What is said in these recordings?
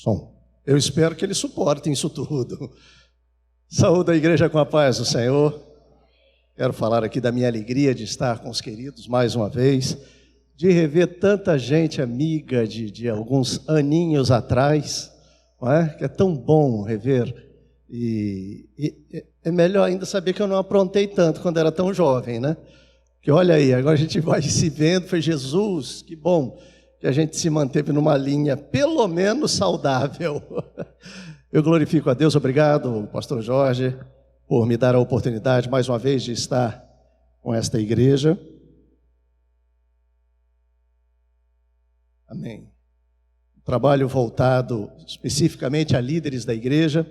Som. Eu espero que eles suportem isso tudo. Saúde a igreja com a paz do Senhor. Quero falar aqui da minha alegria de estar com os queridos mais uma vez, de rever tanta gente amiga de alguns aninhos atrás, não é? Que é tão bom rever. E é melhor ainda saber que eu não aprontei tanto quando era tão jovem, né? Que olha aí, agora a gente vai se vendo, foi Jesus, que bom que a gente se manteve numa linha pelo menos saudável. Eu glorifico a Deus, obrigado, pastor Jorge, por me dar a oportunidade mais uma vez de estar com esta igreja. Amém. Trabalho voltado especificamente a líderes da igreja,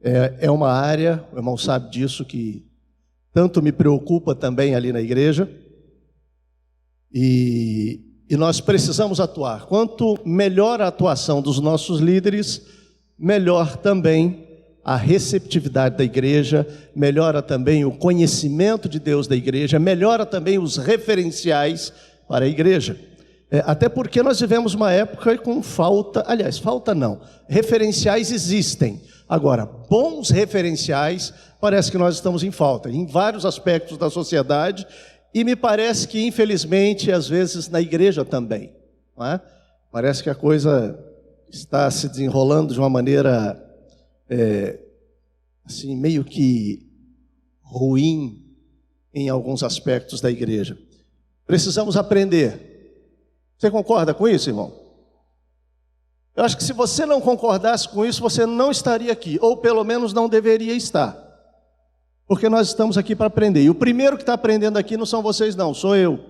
é uma área, o irmão sabe disso, que tanto me preocupa também ali na igreja, e nós precisamos atuar. Quanto melhor a atuação dos nossos líderes, melhor também a receptividade da igreja, melhora também o conhecimento de Deus da igreja, melhora também os referenciais para a igreja. Até porque nós vivemos uma época com falta, aliás, falta não, referenciais existem. Agora, bons referenciais, parece que nós estamos em falta, em vários aspectos da sociedade, e me parece que, infelizmente, às vezes na igreja também, não é? Parece que a coisa está se desenrolando de uma maneira, assim, meio que ruim em alguns aspectos da igreja. Precisamos aprender. Você concorda com isso, irmão? Eu acho que se você não concordasse com isso, você não estaria aqui, ou pelo menos não deveria estar. Porque nós estamos aqui para aprender. E o primeiro que está aprendendo aqui não são vocês não, sou eu.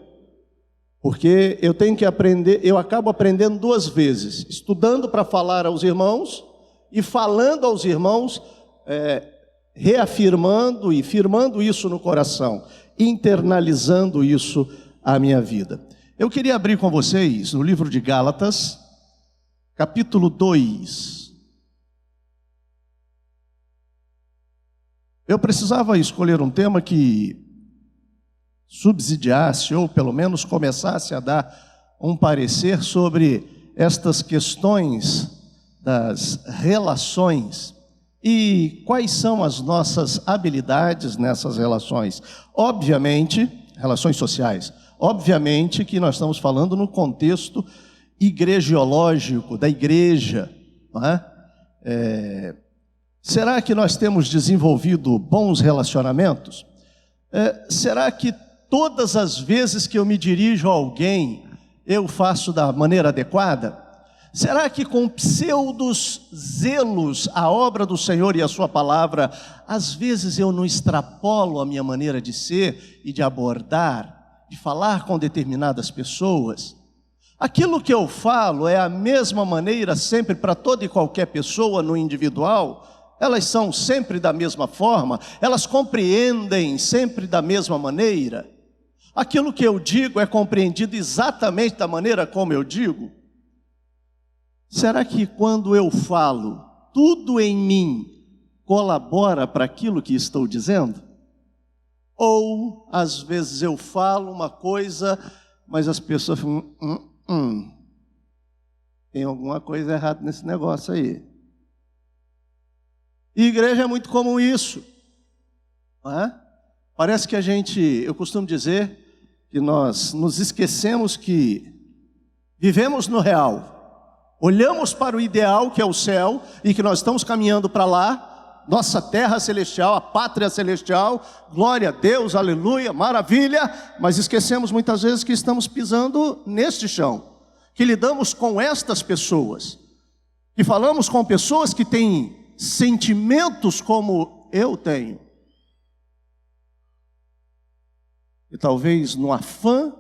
Porque eu tenho que aprender, eu acabo aprendendo duas vezes. Estudando para falar aos irmãos e falando aos irmãos, reafirmando e firmando isso no coração, internalizando isso à minha vida. Eu queria abrir com vocês no livro de Gálatas, capítulo 2. Eu precisava escolher um tema que subsidiasse, ou pelo menos começasse a dar um parecer sobre estas questões das relações e quais são as nossas habilidades nessas relações. Obviamente, relações sociais. Obviamente que nós estamos falando no contexto igrejiológico, da igreja, não é? Será que nós temos desenvolvido bons relacionamentos? Será que todas as vezes que eu me dirijo a alguém, eu faço da maneira adequada? Será que com pseudos zelos a obra do Senhor e a sua palavra, às vezes eu não extrapolo a minha maneira de ser e de abordar, de falar com determinadas pessoas? Aquilo que eu falo é a mesma maneira sempre para toda e qualquer pessoa no individual? Elas são sempre da mesma forma? Elas compreendem sempre da mesma maneira? Aquilo que eu digo é compreendido exatamente da maneira como eu digo? Será que quando eu falo, tudo em mim colabora para aquilo que estou dizendo? Ou, às vezes eu falo uma coisa, mas as pessoas falam, tem alguma coisa errada nesse negócio aí. E igreja é muito comum isso, não é? Parece que eu costumo dizer que nós nos esquecemos que vivemos no real, olhamos para o ideal que é o céu e que nós estamos caminhando para lá, nossa terra celestial, a pátria celestial, glória a Deus, aleluia, maravilha, mas esquecemos muitas vezes que estamos pisando neste chão, que lidamos com estas pessoas, que falamos com pessoas que têm sentimentos como eu tenho. E talvez no afã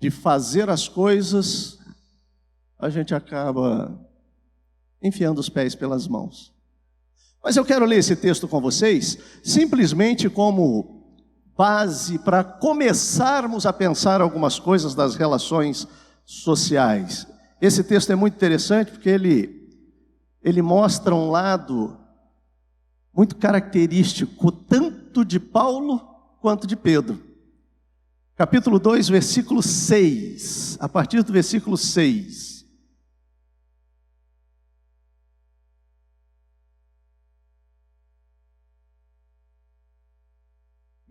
de fazer as coisas, a gente acaba enfiando os pés pelas mãos. Mas eu quero ler esse texto com vocês, simplesmente como base para começarmos a pensar algumas coisas das relações sociais. Esse texto é muito interessante porque ele mostra um lado muito característico, tanto de Paulo quanto de Pedro. Capítulo 2, versículo 6, a partir do versículo 6.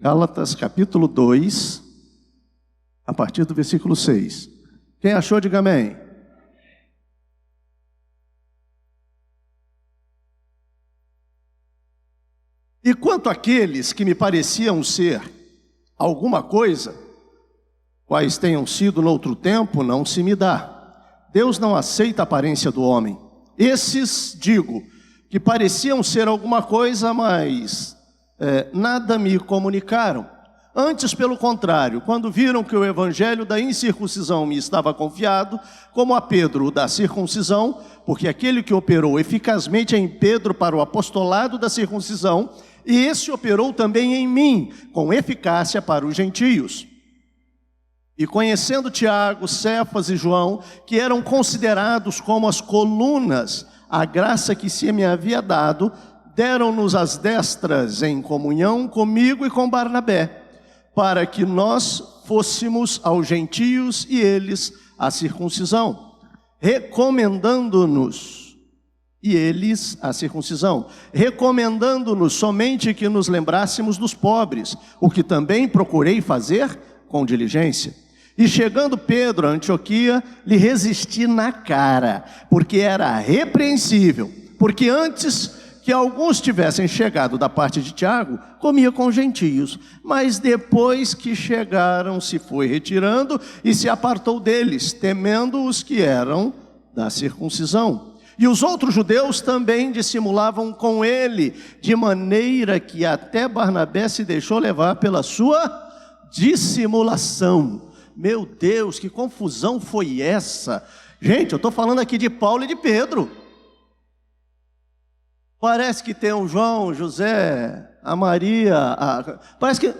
Gálatas capítulo 2, a partir do versículo 6. Quem achou, diga amém. E quanto àqueles que me pareciam ser alguma coisa, quais tenham sido noutro tempo, não se me dá. Deus não aceita a aparência do homem. Esses, digo, que pareciam ser alguma coisa, mas nada me comunicaram. Antes, pelo contrário, quando viram que o evangelho da incircuncisão me estava confiado, como a Pedro o da circuncisão, porque aquele que operou eficazmente em Pedro para o apostolado da circuncisão, e esse operou também em mim, com eficácia para os gentios. E conhecendo Tiago, Cefas e João, que eram considerados como as colunas, a graça que se me havia dado, deram-nos as destras em comunhão comigo e com Barnabé, para que nós fôssemos aos gentios e eles à circuncisão, recomendando-nos somente que nos lembrássemos dos pobres, o que também procurei fazer com diligência. E chegando Pedro a Antioquia, lhe resisti na cara, porque era repreensível, porque antes que alguns tivessem chegado da parte de Tiago, comia com gentios, mas depois que chegaram se foi retirando e se apartou deles, temendo os que eram da circuncisão. E os outros judeus também dissimulavam com ele, de maneira que até Barnabé se deixou levar pela sua dissimulação. Meu Deus, que confusão foi essa? Gente, eu estou falando aqui de Paulo e de Pedro. Parece que tem o João, José, a Maria, parece que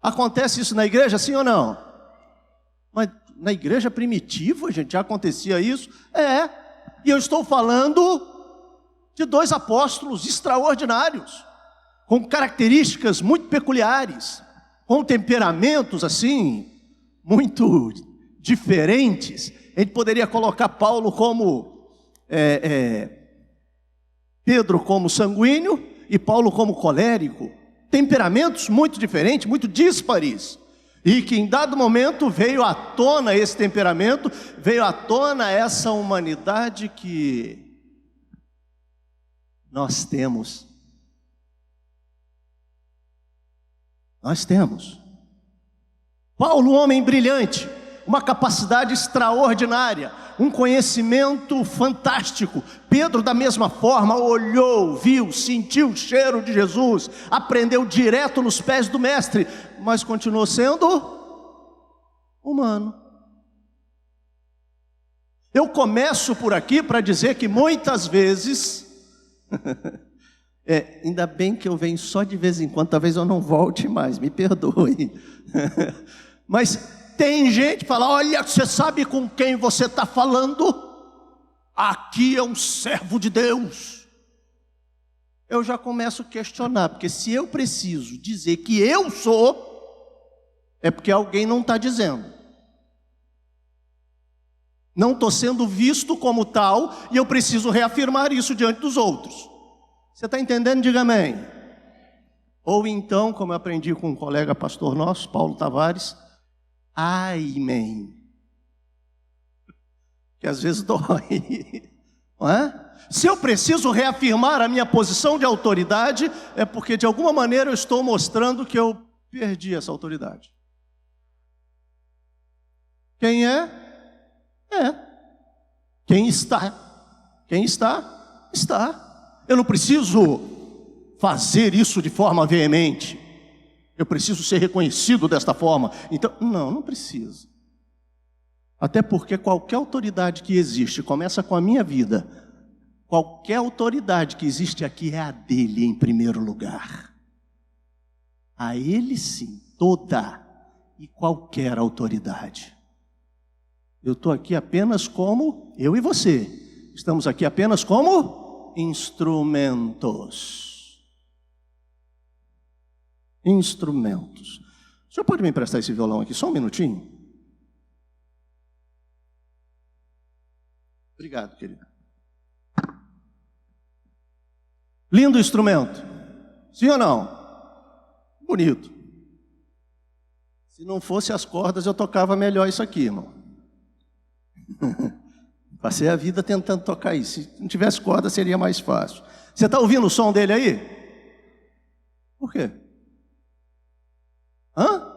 acontece isso na igreja, sim ou não? Mas na igreja primitiva, gente, já acontecia isso? E eu estou falando de dois apóstolos extraordinários, com características muito peculiares, com temperamentos assim, muito diferentes. A gente poderia colocar Paulo como Pedro como sanguíneo e Paulo como colérico. Temperamentos muito diferentes, muito díspares. E que em dado momento veio à tona esse temperamento, veio à tona essa humanidade que nós temos. Nós temos. Paulo, um homem brilhante, uma capacidade extraordinária, um conhecimento fantástico. Pedro, da mesma forma, olhou, viu, sentiu o cheiro de Jesus, aprendeu direto nos pés do mestre, mas continuou sendo humano. Eu começo por aqui para dizer que muitas vezes, ainda bem que eu venho só de vez em quando, talvez eu não volte mais, me perdoe, mas tem gente que fala, olha, você sabe com quem você está falando? Aqui é um servo de Deus. Eu já começo a questionar, porque se eu preciso dizer que eu sou, é porque alguém não está dizendo. Não estou sendo visto como tal, e eu preciso reafirmar isso diante dos outros. Você está entendendo? Diga amém. Ou então, como eu aprendi com um colega pastor nosso, Paulo Tavares, amém. Que às vezes dói, não é? Se eu preciso reafirmar a minha posição de autoridade, é porque de alguma maneira eu estou mostrando que eu perdi essa autoridade. Quem é? Quem está? Quem está? Está. Eu não preciso fazer isso de forma veemente. Eu preciso ser reconhecido desta forma. Então, não preciso. Até porque qualquer autoridade que existe começa com a minha vida. Qualquer autoridade que existe aqui é a dele em primeiro lugar. A ele sim, toda e qualquer autoridade. Eu estou aqui apenas como, eu e você, estamos aqui apenas como instrumentos. Instrumentos. O senhor pode me emprestar esse violão aqui só um minutinho? Obrigado, querido. Lindo instrumento. Sim ou não? Bonito. Se não fosse as cordas, eu tocava melhor isso aqui, irmão. Passei a vida tentando tocar isso. Se não tivesse corda, seria mais fácil. Você está ouvindo o som dele aí? Por quê? Hã?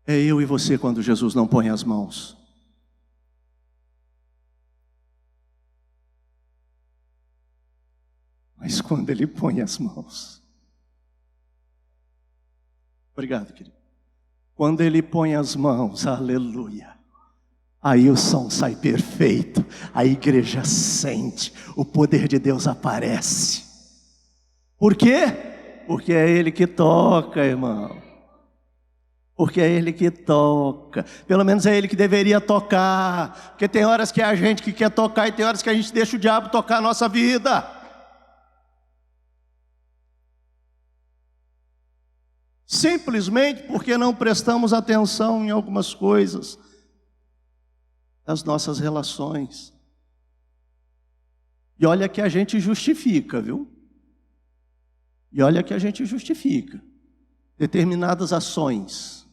É eu e você quando Jesus não põe as mãos. Mas quando Ele põe as mãos. Obrigado, querido. Quando Ele põe as mãos, aleluia. Aí o som sai perfeito. A igreja sente. O poder de Deus aparece. Por quê? Porque é Ele que toca, irmão. Porque é Ele que toca. Pelo menos é Ele que deveria tocar. Porque tem horas que é a gente que quer tocar e tem horas que a gente deixa o diabo tocar a nossa vida. Simplesmente porque não prestamos atenção em algumas coisas das nossas relações. E olha que a gente justifica, viu? E olha que a gente justifica determinadas ações,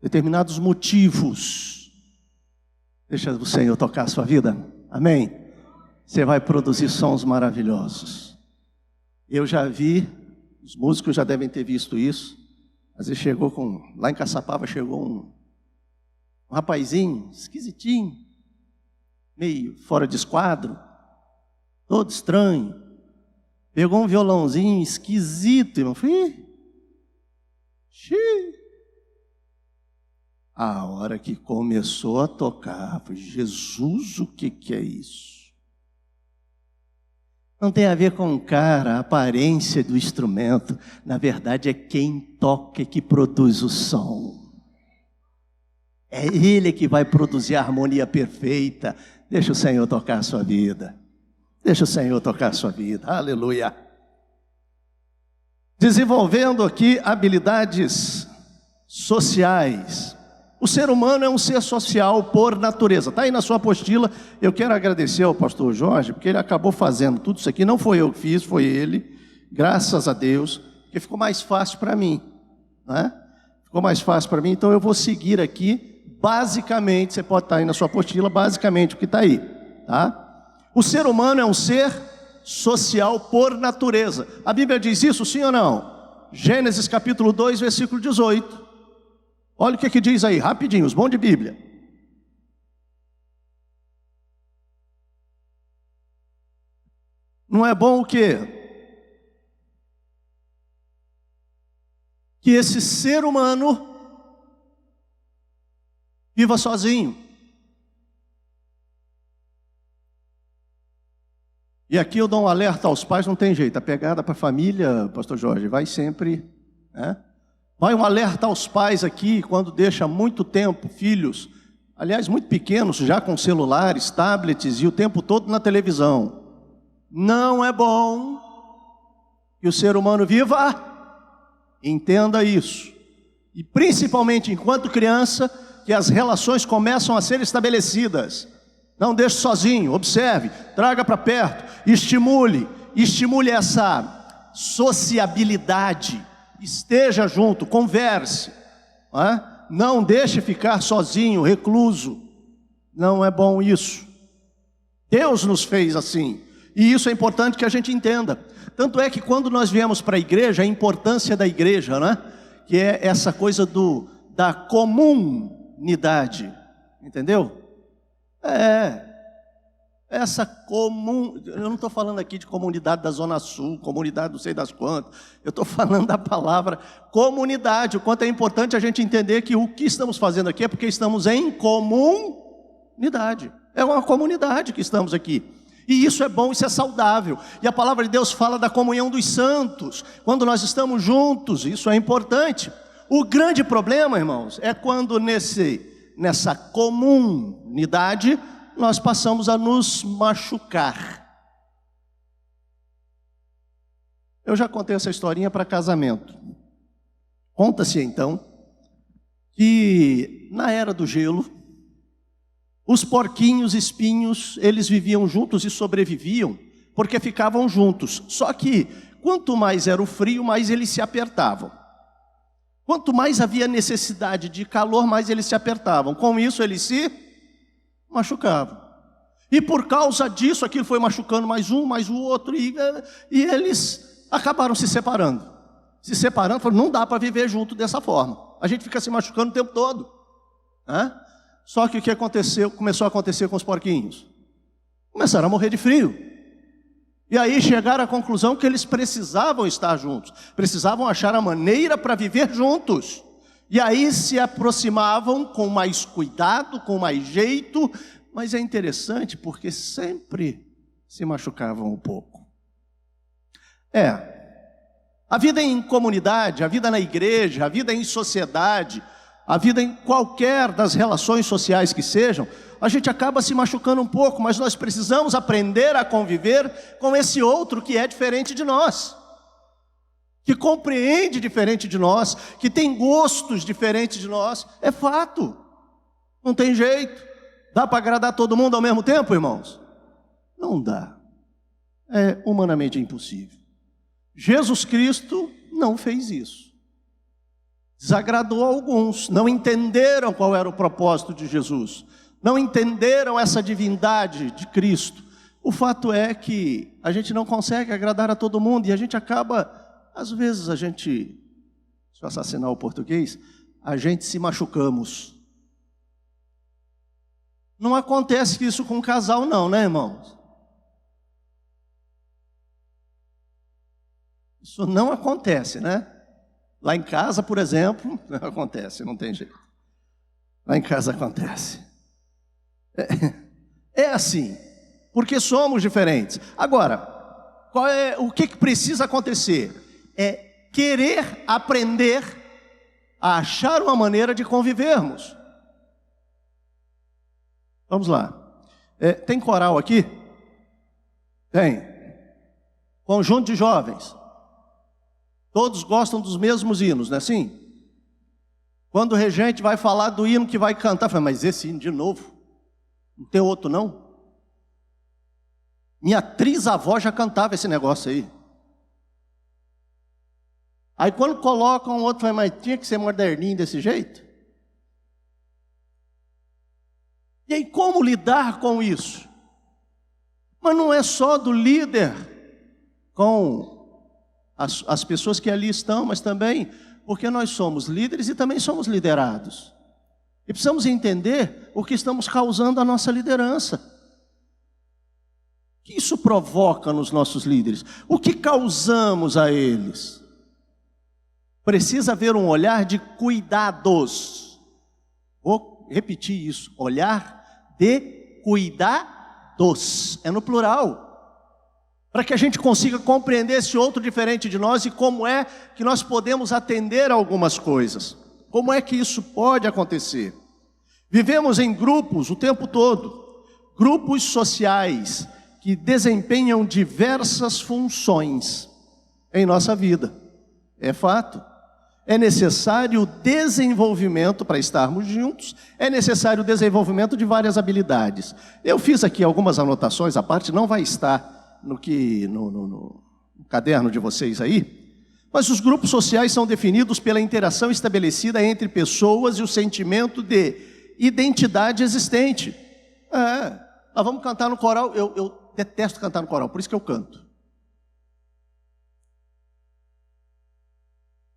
determinados motivos. Deixa o Senhor tocar a sua vida, amém? Você vai produzir sons maravilhosos. Eu já vi, os músicos já devem ter visto isso. Às vezes lá em Caçapava chegou um rapazinho esquisitinho, meio fora de esquadro, todo estranho. Pegou um violãozinho esquisito, irmão. A hora que começou a tocar, falei, Jesus, o que é isso? Não tem a ver com o cara, a aparência do instrumento. Na verdade, é quem toca e que produz o som. É Ele que vai produzir a harmonia perfeita. Deixa o Senhor tocar a sua vida. Deixa o Senhor tocar a sua vida. Aleluia. Desenvolvendo aqui habilidades sociais. O ser humano é um ser social por natureza. Está aí na sua apostila. Eu quero agradecer ao pastor Jorge, porque ele acabou fazendo tudo isso aqui. Não foi eu que fiz, foi ele. Graças a Deus. Porque ficou mais fácil para mim. Né? Ficou mais fácil para mim. Então eu vou seguir aqui. Basicamente, você pode estar aí na sua apostila. Basicamente o que está aí. Tá? O ser humano é um ser social por natureza. A Bíblia diz isso, sim ou não? Gênesis capítulo 2, versículo 18. Olha o que diz aí, rapidinho, os bons de Bíblia. Não é bom o quê? Que esse ser humano viva sozinho. E aqui eu dou um alerta aos pais, não tem jeito, a pegada para a família, pastor Jorge, vai sempre, né? Vai um alerta aos pais aqui, quando deixa muito tempo filhos, aliás, muito pequenos, já com celulares, tablets e o tempo todo na televisão. Não é bom que o ser humano viva, entenda isso. E principalmente enquanto criança, que as relações começam a ser estabelecidas. Não deixe sozinho, observe, traga para perto, estimule essa sociabilidade. Esteja junto, converse, não deixe ficar sozinho, recluso. Não é bom isso. Deus nos fez assim, e isso é importante que a gente entenda. Tanto é que quando nós viemos para a igreja, a importância da igreja, né? Que é essa coisa da comunidade, entendeu? Essa eu não estou falando aqui de comunidade da Zona Sul, comunidade não sei das quantas, eu estou falando da palavra comunidade, o quanto é importante a gente entender que o que estamos fazendo aqui é porque estamos em comunidade, é uma comunidade que estamos aqui, e isso é bom, isso é saudável, e a palavra de Deus fala da comunhão dos santos, quando nós estamos juntos, isso é importante. O grande problema, irmãos, é quando nessa comunidade nós passamos a nos machucar. Eu já contei essa historinha para casamento. Conta-se então que na era do gelo, Os porquinhos espinhos, eles viviam juntos e sobreviviam, porque ficavam juntos. Só que, quanto mais era o frio, mais eles se apertavam. Quanto mais havia necessidade de calor, mais eles se apertavam. Com isso, eles se machucavam. E por causa disso, aquilo foi machucando mais um, mais o outro, e eles acabaram se separando. Se separando, falaram, não dá para viver junto dessa forma. A gente fica se machucando o tempo todo. Só que o que aconteceu, começou a acontecer com os porquinhos? Começaram a morrer de frio. E aí chegaram à conclusão que eles precisavam estar juntos. Precisavam achar a maneira para viver juntos. E aí se aproximavam com mais cuidado, com mais jeito. Mas é interessante porque sempre se machucavam um pouco. A vida em comunidade, a vida na igreja, a vida em sociedade, a vida em qualquer das relações sociais que sejam, a gente acaba se machucando um pouco, mas nós precisamos aprender a conviver com esse outro que é diferente de nós, que compreende diferente de nós, que tem gostos diferentes de nós. É fato, não tem jeito. Dá para agradar todo mundo ao mesmo tempo, irmãos? Não dá, é humanamente impossível. Jesus Cristo não fez isso. Desagradou alguns, não entenderam qual era o propósito de Jesus, não entenderam essa divindade de Cristo. O fato é que a gente não consegue agradar a todo mundo e a gente acaba, às vezes se eu assassinar o português, a gente se machucamos. Não acontece isso com um casal não, né, irmãos? Isso não acontece, né? Lá em casa, por exemplo, não acontece, não tem jeito. Lá em casa acontece. É assim, porque somos diferentes. Agora, o que precisa acontecer? É querer aprender a achar uma maneira de convivermos. Vamos lá. Tem coral aqui? Tem. Conjunto de jovens. Todos gostam dos mesmos hinos, não é assim? Quando o regente vai falar do hino que vai cantar, fala, mas esse hino de novo? Não tem outro não? Minha trisavó já cantava esse negócio aí. Aí quando colocam outro, fala, mas tinha que ser moderninho desse jeito? E aí como lidar com isso? Mas não é só do líder com as pessoas que ali estão, mas também porque nós somos líderes e também somos liderados. E precisamos entender o que estamos causando à nossa liderança. O que isso provoca nos nossos líderes? O que causamos a eles? Precisa haver um olhar de cuidados. Vou repetir isso, olhar de cuidados. É no plural. Para que a gente consiga compreender esse outro diferente de nós e como é que nós podemos atender a algumas coisas. Como é que isso pode acontecer? Vivemos em grupos o tempo todo, grupos sociais que desempenham diversas funções em nossa vida. É fato. É necessário desenvolvimento para estarmos juntos, é necessário o desenvolvimento de várias habilidades. Eu fiz aqui algumas anotações, a parte não vai estar no caderno de vocês aí, mas os grupos sociais são definidos pela interação estabelecida entre pessoas e o sentimento de identidade existente. Nós vamos cantar no coral, eu detesto cantar no coral, por isso que eu canto.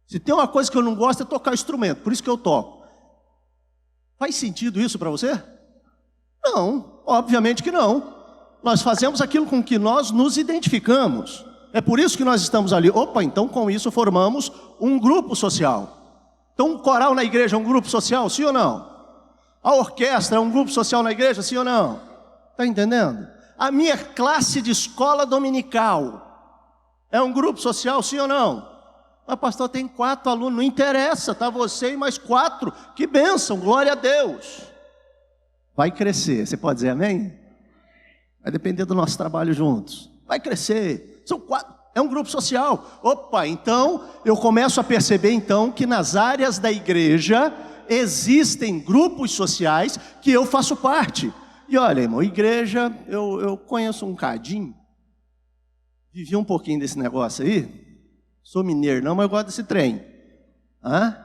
Se tem uma coisa que eu não gosto é tocar instrumento, por isso que eu toco. Faz sentido isso para você? Não, obviamente que não. Nós fazemos aquilo com que nós nos identificamos. É por isso que nós estamos ali. Então com isso formamos um grupo social. Então um coral na igreja é um grupo social, sim ou não? A orquestra é um grupo social na igreja, sim ou não? Está entendendo? A minha classe de escola dominical é um grupo social, sim ou não? Mas pastor, tem 4 alunos, não interessa, está você e mais 4. Que bênção, glória a Deus. Vai crescer, você pode dizer amém? Vai depender do nosso trabalho juntos. Vai crescer. São 4, é um grupo social. Então eu começo a perceber então que nas áreas da igreja existem grupos sociais que eu faço parte. E olha, irmão, igreja, eu conheço um cadinho, vivi um pouquinho desse negócio aí, sou mineiro não, mas eu gosto desse trem. Hã?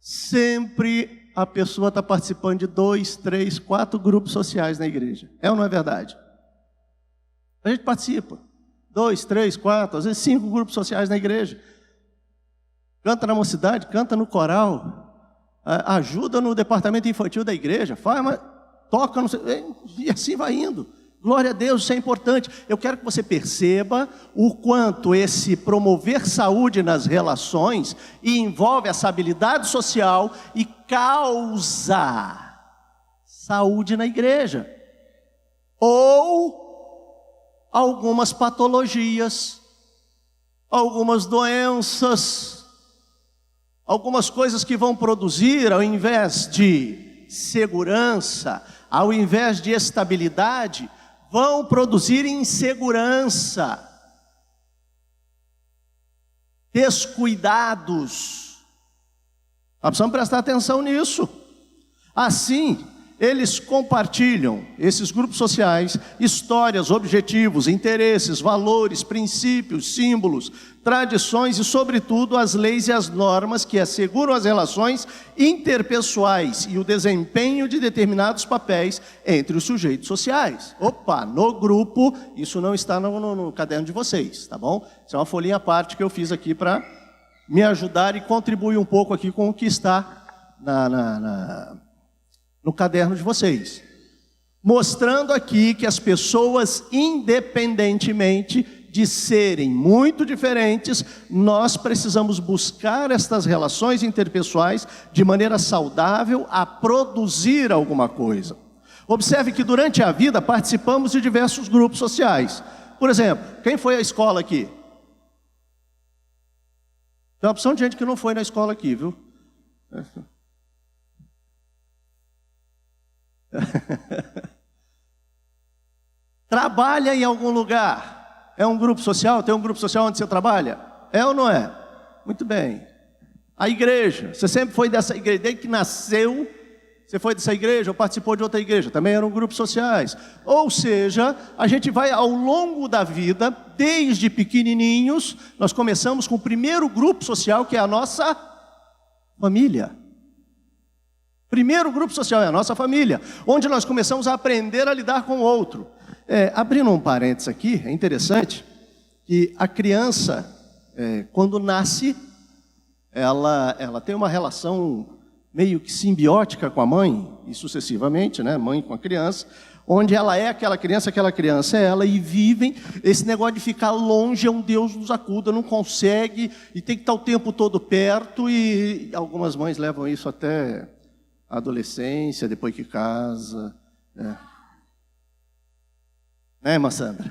Sempre a pessoa está participando de 2, 3, 4 grupos sociais na igreja. É ou não é verdade? A gente participa. 2, 3, 4, às vezes 5 grupos sociais na igreja. Canta na mocidade, canta no coral, ajuda no departamento infantil da igreja, faz, mas toca, e assim vai indo. Glória a Deus, isso é importante. Eu quero que você perceba o quanto esse promover saúde nas relações envolve essa habilidade social e causa saúde na igreja. Ou algumas patologias, algumas doenças, algumas coisas que vão produzir, ao invés de segurança, ao invés de estabilidade, vão produzir insegurança, descuidados. Nós precisamos prestar atenção nisso. Assim, eles compartilham, esses grupos sociais, histórias, objetivos, interesses, valores, princípios, símbolos, tradições e, sobretudo, as leis e as normas que asseguram as relações interpessoais e o desempenho de determinados papéis entre os sujeitos sociais. Opa, no grupo, isso não está no caderno de vocês, tá bom? Isso é uma folhinha à parte que eu fiz aqui para me ajudar e contribuir um pouco aqui com o que está no caderno de vocês, mostrando aqui que as pessoas, independentemente de serem muito diferentes, nós precisamos buscar estas relações interpessoais de maneira saudável a produzir alguma coisa. Observe que durante a vida participamos de diversos grupos sociais. Por exemplo, quem foi à escola aqui? Tem uma opção de gente que não foi na escola aqui, viu? Trabalha em algum lugar? É um grupo social? Tem um grupo social onde você trabalha? É ou não é? Muito bem. A igreja, você sempre foi dessa igreja, desde que nasceu, você foi dessa igreja ou participou de outra igreja? Também eram grupos sociais. Ou seja, a gente vai ao longo da vida, desde pequenininhos, nós começamos com o primeiro grupo social, que é a nossa família. Primeiro grupo social é a nossa família, onde nós começamos a aprender a lidar com o outro. Abrindo um parênteses aqui, é interessante que a criança, quando nasce, ela tem uma relação meio que simbiótica com a mãe, e sucessivamente, né, mãe com a criança, onde ela é aquela criança é ela, e vivem esse negócio de ficar longe, é um Deus nos acuda, não consegue, e tem que estar o tempo todo perto, e algumas mães levam isso até a adolescência, depois que casa. Né, irmã Sandra?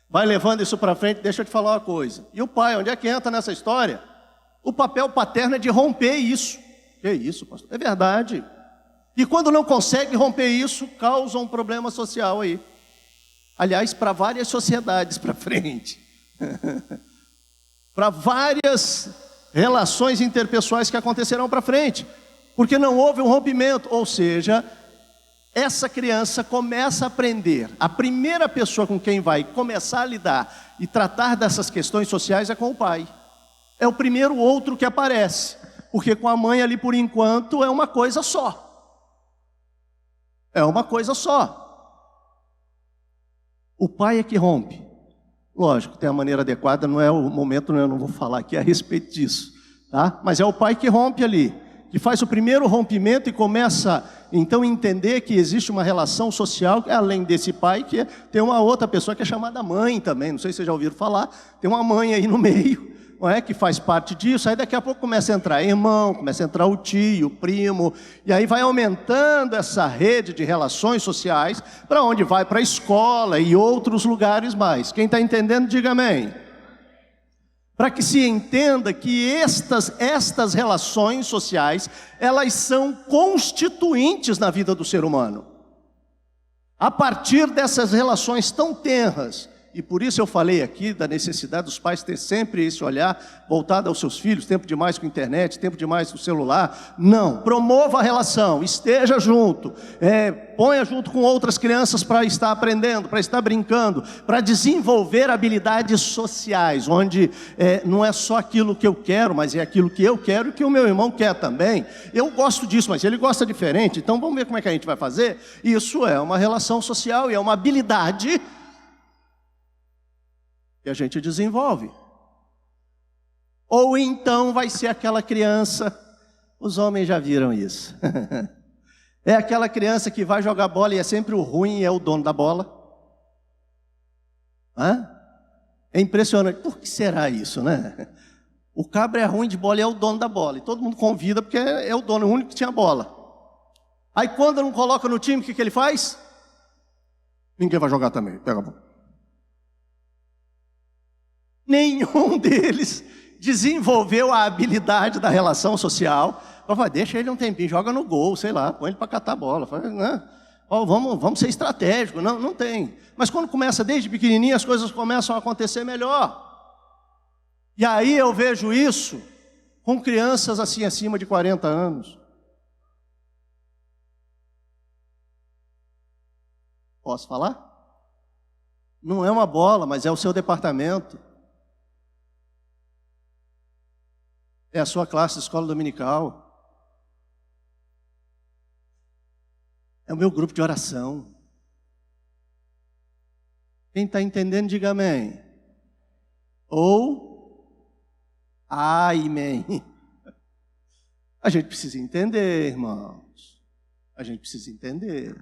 Vai levando isso para frente, deixa eu te falar uma coisa. E o pai, onde é que entra nessa história? O papel paterno é de romper isso. Que isso, pastor? É verdade. E quando não consegue romper isso, causa um problema social aí. Aliás, para várias sociedades para frente. Para várias relações interpessoais que acontecerão para frente. Porque não houve um rompimento. Ou seja, essa criança começa a aprender. A primeira pessoa com quem vai começar a lidar e tratar dessas questões sociais é com o pai. É o primeiro outro que aparece. Porque com a mãe ali, por enquanto, é uma coisa só. É uma coisa só. O pai é que rompe. Lógico, tem a maneira adequada, não é o momento, eu não vou falar aqui a respeito disso. Tá? Mas é o pai que rompe ali, que faz o primeiro rompimento e começa, então, a entender que existe uma relação social, além desse pai, que tem uma outra pessoa que é chamada mãe também. Não sei se vocês já ouviram falar, tem uma mãe aí no meio, não é, que faz parte disso. Aí daqui a pouco começa a entrar irmão, começa a entrar o tio, o primo, e aí vai aumentando essa rede de relações sociais, para onde vai para a escola e outros lugares mais. Quem está entendendo, diga amém. Para que se entenda que estas relações sociais, elas são constituintes na vida do ser humano. A partir dessas relações tão tenras e por isso eu falei aqui da necessidade dos pais ter sempre esse olhar voltado aos seus filhos, tempo demais com a internet, tempo demais com o celular. Não, promova a relação, esteja junto, ponha junto com outras crianças para estar aprendendo, para estar brincando, para desenvolver habilidades sociais, onde não é só aquilo que eu quero, mas é aquilo que eu quero e que o meu irmão quer também. Eu gosto disso, mas ele gosta diferente, então vamos ver como é que a gente vai fazer. Isso é uma relação social e é uma habilidade que a gente desenvolve. Ou então vai ser aquela criança, os homens já viram isso, é aquela criança que vai jogar bola e é sempre o ruim e é o dono da bola. É impressionante, por que será isso, né? O cabra é ruim de bola e é o dono da bola, e todo mundo convida porque é o dono, o único que tinha bola. Aí quando não coloca no time, o que ele faz? Ninguém vai jogar também, pega a bola. Nenhum deles desenvolveu a habilidade da relação social. Deixa ele um tempinho, joga no gol, sei lá, põe ele para catar a bola. Vamos ser estratégicos. Não tem. Mas quando começa desde pequenininho, as coisas começam a acontecer melhor. E aí eu vejo isso com crianças assim acima de 40 anos. Posso falar? Não é uma bola, mas é o seu departamento. É a sua classe de escola dominical. É o meu grupo de oração. Quem está entendendo, diga amém. Ou, amém. A gente precisa entender, irmãos. A gente precisa entender.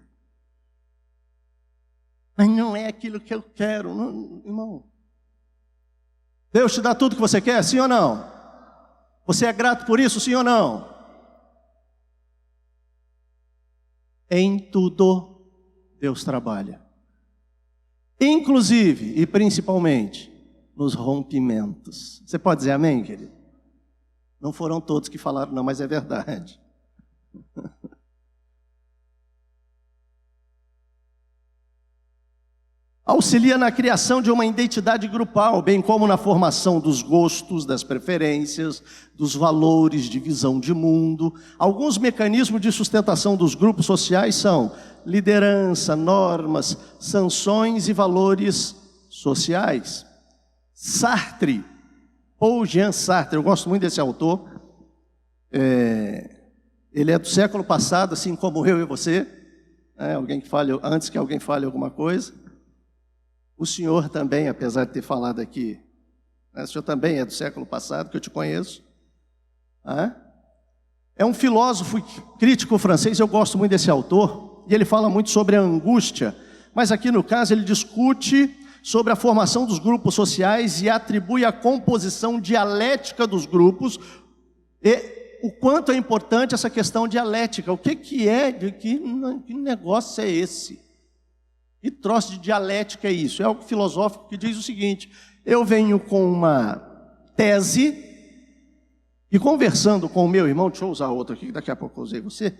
Mas não é aquilo que eu quero, não, irmão. Deus te dá tudo que você quer, sim ou não? Você é grato por isso, sim ou não? Em tudo, Deus trabalha. Inclusive e principalmente nos rompimentos. Você pode dizer amém, querido? Não foram todos que falaram, não, mas é verdade. Auxilia na criação de uma identidade grupal, bem como na formação dos gostos, das preferências, dos valores de visão de mundo. Alguns mecanismos de sustentação dos grupos sociais são liderança, normas, sanções e valores sociais. Sartre, Paul Jean Sartre, eu gosto muito desse autor. Ele é do século passado, assim como eu e você. Alguém que fale, antes que alguém fale alguma coisa. O senhor também, apesar de ter falado aqui, o senhor também é do século passado, que eu te conheço. É um filósofo crítico francês, eu gosto muito desse autor, e ele fala muito sobre a angústia, mas aqui no caso ele discute sobre a formação dos grupos sociais e atribui a composição dialética dos grupos, e o quanto é importante essa questão dialética. O que negócio é esse? Que troço de dialética é isso? É algo filosófico que diz o seguinte: eu venho com uma tese e conversando com o meu irmão, deixa eu usar outro aqui, que daqui a pouco eu usei você.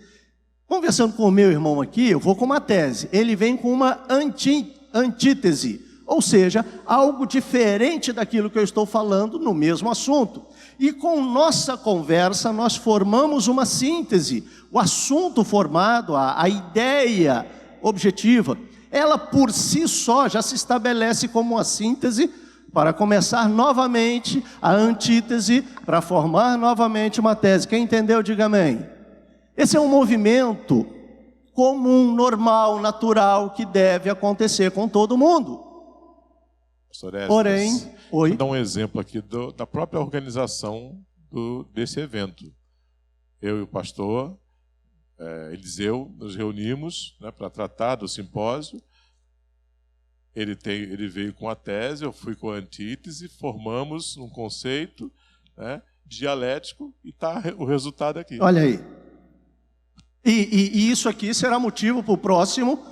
Conversando com o meu irmão aqui, eu vou com uma tese. Ele vem com uma antítese, ou seja, algo diferente daquilo que eu estou falando no mesmo assunto. E com nossa conversa, nós formamos uma síntese. O assunto formado, a ideia objetiva, ela por si só já se estabelece como uma síntese para começar novamente a antítese, para formar novamente uma tese. Quem entendeu, diga amém. Esse é um movimento comum, normal, natural, que deve acontecer com todo mundo. Pastor Porém, vou dar um exemplo aqui da própria organização desse evento. Eu e o pastor Eliseu nos reunimos, para tratar do simpósio. Ele veio com a tese, eu fui com a antítese, formamos um conceito dialético e está o resultado aqui. Olha aí. E isso aqui será motivo para o próximo,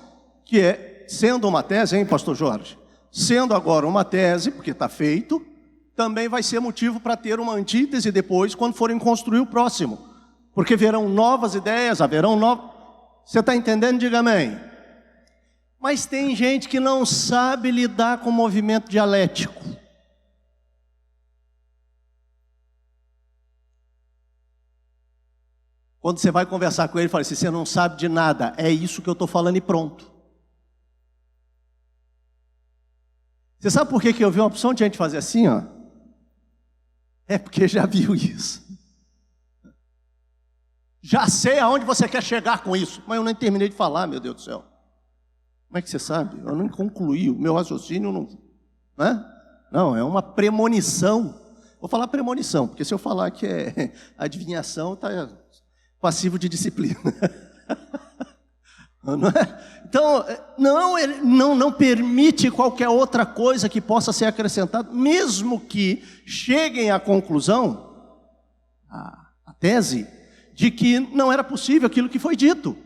que é, sendo uma tese, hein, pastor Jorge? Sendo agora uma tese, porque está feito, também vai ser motivo para ter uma antítese depois, quando forem construir o próximo. Porque verão novas ideias, haverão novas... Você está entendendo? Diga amém. Mas tem gente que não sabe lidar com o movimento dialético. Quando você vai conversar com ele, fala assim, você não sabe de nada, é isso que eu estou falando e pronto. Você sabe por que eu vi uma opção de gente fazer assim, ó? É porque já viu isso. Já sei aonde você quer chegar com isso, mas eu nem terminei de falar, meu Deus do céu. Como é que você sabe? Eu não concluí, o meu raciocínio não... Né? Não, é uma premonição. Vou falar premonição, porque se eu falar que é adivinhação, está passivo de disciplina. Não é? Então, ele não permite qualquer outra coisa que possa ser acrescentada, mesmo que cheguem à conclusão, a tese, de que não era possível aquilo que foi dito.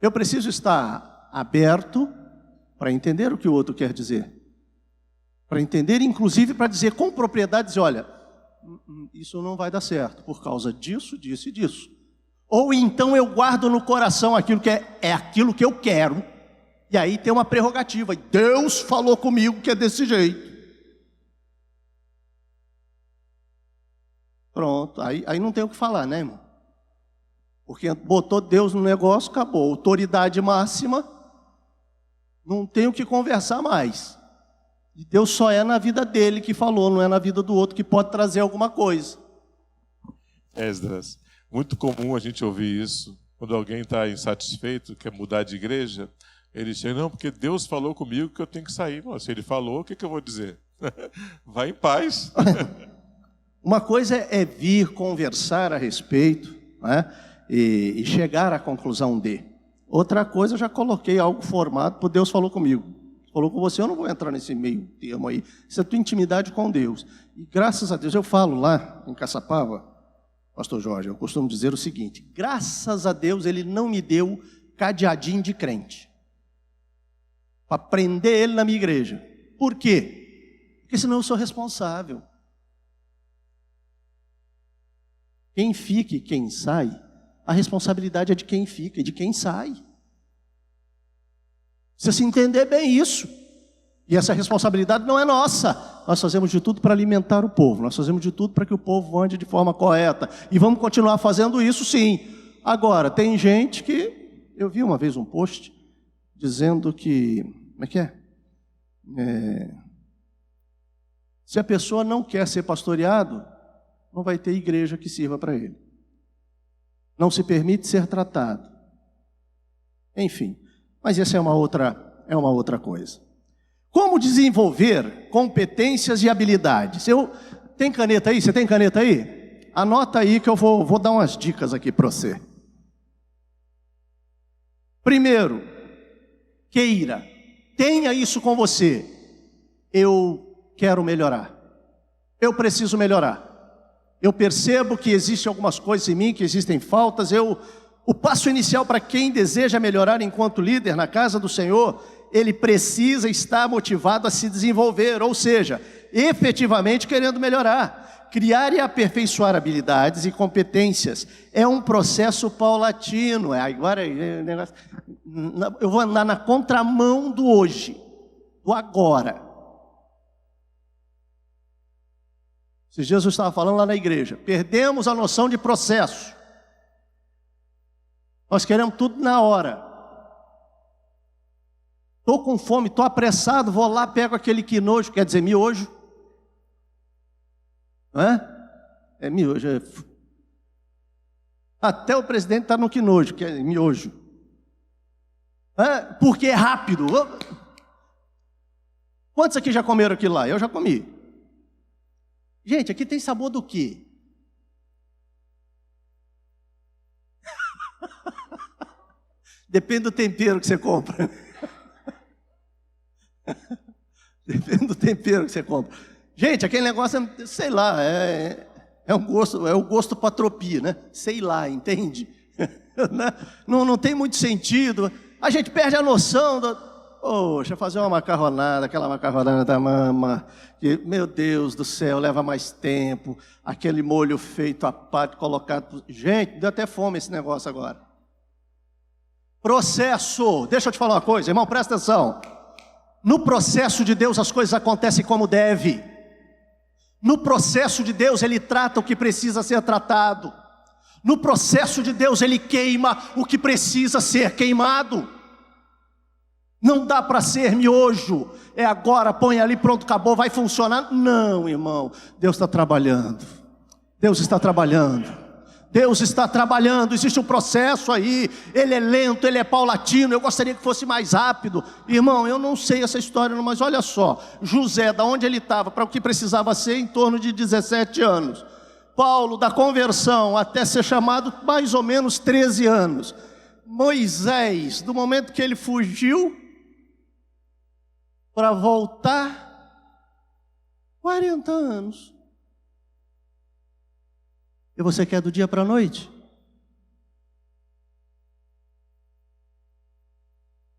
Eu preciso estar aberto para entender o que o outro quer dizer. Para entender, inclusive, para dizer com propriedade, dizer, olha, isso não vai dar certo, por causa disso, disso e disso. Ou então eu guardo no coração aquilo que é aquilo que eu quero, e aí tem uma prerrogativa. Deus falou comigo que é desse jeito. Pronto, aí não tem o que falar, né, irmão? Porque botou Deus no negócio, acabou. Autoridade máxima, não tem o que conversar mais. E Deus só é na vida dele que falou, não é na vida do outro que pode trazer alguma coisa. Esdras, muito comum a gente ouvir isso. Quando alguém está insatisfeito, quer mudar de igreja, ele diz, não, porque Deus falou comigo que eu tenho que sair. Bom, se ele falou, o que eu vou dizer? Vai em paz. Uma coisa é vir conversar a respeito, né, e chegar à conclusão de. Outra coisa, eu já coloquei algo formado, por Deus falou comigo. Falou com você, eu não vou entrar nesse meio termo aí. Isso é tua intimidade com Deus. E graças a Deus, eu falo lá em Caçapava, pastor Jorge, eu costumo dizer o seguinte, graças a Deus ele não me deu cadeadinho de crente. Para prender ele na minha igreja. Por quê? Porque senão eu sou responsável. Quem fica e quem sai, a responsabilidade é de quem fica e de quem sai. Precisa se entender bem isso. E essa responsabilidade não é nossa. Nós fazemos de tudo para alimentar o povo. Nós fazemos de tudo para que o povo ande de forma correta. E vamos continuar fazendo isso, sim. Agora, tem gente que... Eu vi uma vez um post dizendo que... Como é que é? Se a pessoa não quer ser pastoreado, não vai ter igreja que sirva para ele. Não se permite ser tratado. Enfim, mas essa é uma outra coisa. Como desenvolver competências e habilidades? Tem caneta aí? Você tem caneta aí? Anota aí que eu vou dar umas dicas aqui para você. Primeiro, queira, tenha isso com você. Eu quero melhorar. Eu preciso melhorar. Eu percebo que existem algumas coisas em mim, que existem faltas. O passo inicial para quem deseja melhorar enquanto líder na casa do Senhor, ele precisa estar motivado a se desenvolver, ou seja, efetivamente querendo melhorar. Criar e aperfeiçoar habilidades e competências é um processo paulatino. Agora eu vou andar na contramão do hoje, do agora. Esses dias eu estava falando lá na igreja, perdemos a noção de processo. Nós queremos tudo na hora. Estou com fome, estou apressado, vou lá, pego aquele quinojo, quer dizer miojo. É miojo. Até o presidente está no quinojo, que é miojo. Porque é rápido. Quantos aqui já comeram aquilo lá? Eu já comi. Gente, aqui tem sabor do quê? Depende do tempero que você compra. Depende do tempero que você compra. Gente, aquele negócio, sei lá, é o gosto patropia, né? Sei lá, entende? não tem muito sentido. A gente perde a noção Poxa, fazer uma macarronada, aquela macarronada da mama, que, meu Deus do céu, leva mais tempo, aquele molho feito à parte, colocado... Gente, deu até fome esse negócio agora. Processo. Deixa eu te falar uma coisa, irmão, presta atenção. No processo de Deus as coisas acontecem como deve. No processo de Deus Ele trata o que precisa ser tratado. No processo de Deus Ele queima o que precisa ser queimado. Não dá para ser miojo, é agora, põe ali, pronto, acabou, vai funcionar. Não, irmão, Deus está trabalhando. Deus está trabalhando. Deus está trabalhando, existe um processo aí, ele é lento, ele é paulatino, eu gostaria que fosse mais rápido. Irmão, eu não sei essa história, mas olha só, José, da onde ele estava, para o que precisava ser, em torno de 17 anos. Paulo, da conversão até ser chamado, mais ou menos 13 anos. Moisés, do momento que ele fugiu, para voltar, 40 anos. E você quer do dia para a noite?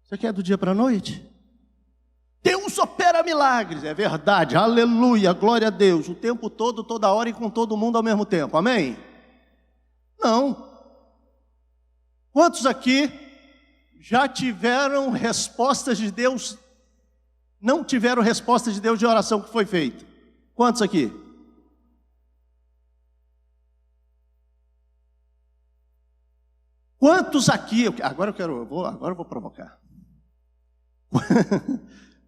Você quer do dia para a noite? Deus opera milagres, é verdade, aleluia, glória a Deus, o tempo todo, toda hora e com todo mundo ao mesmo tempo, amém? Não. Quantos aqui já tiveram respostas de Deus, não tiveram resposta de Deus de oração que foi feita? Quantos aqui? Quantos aqui, agora eu vou provocar.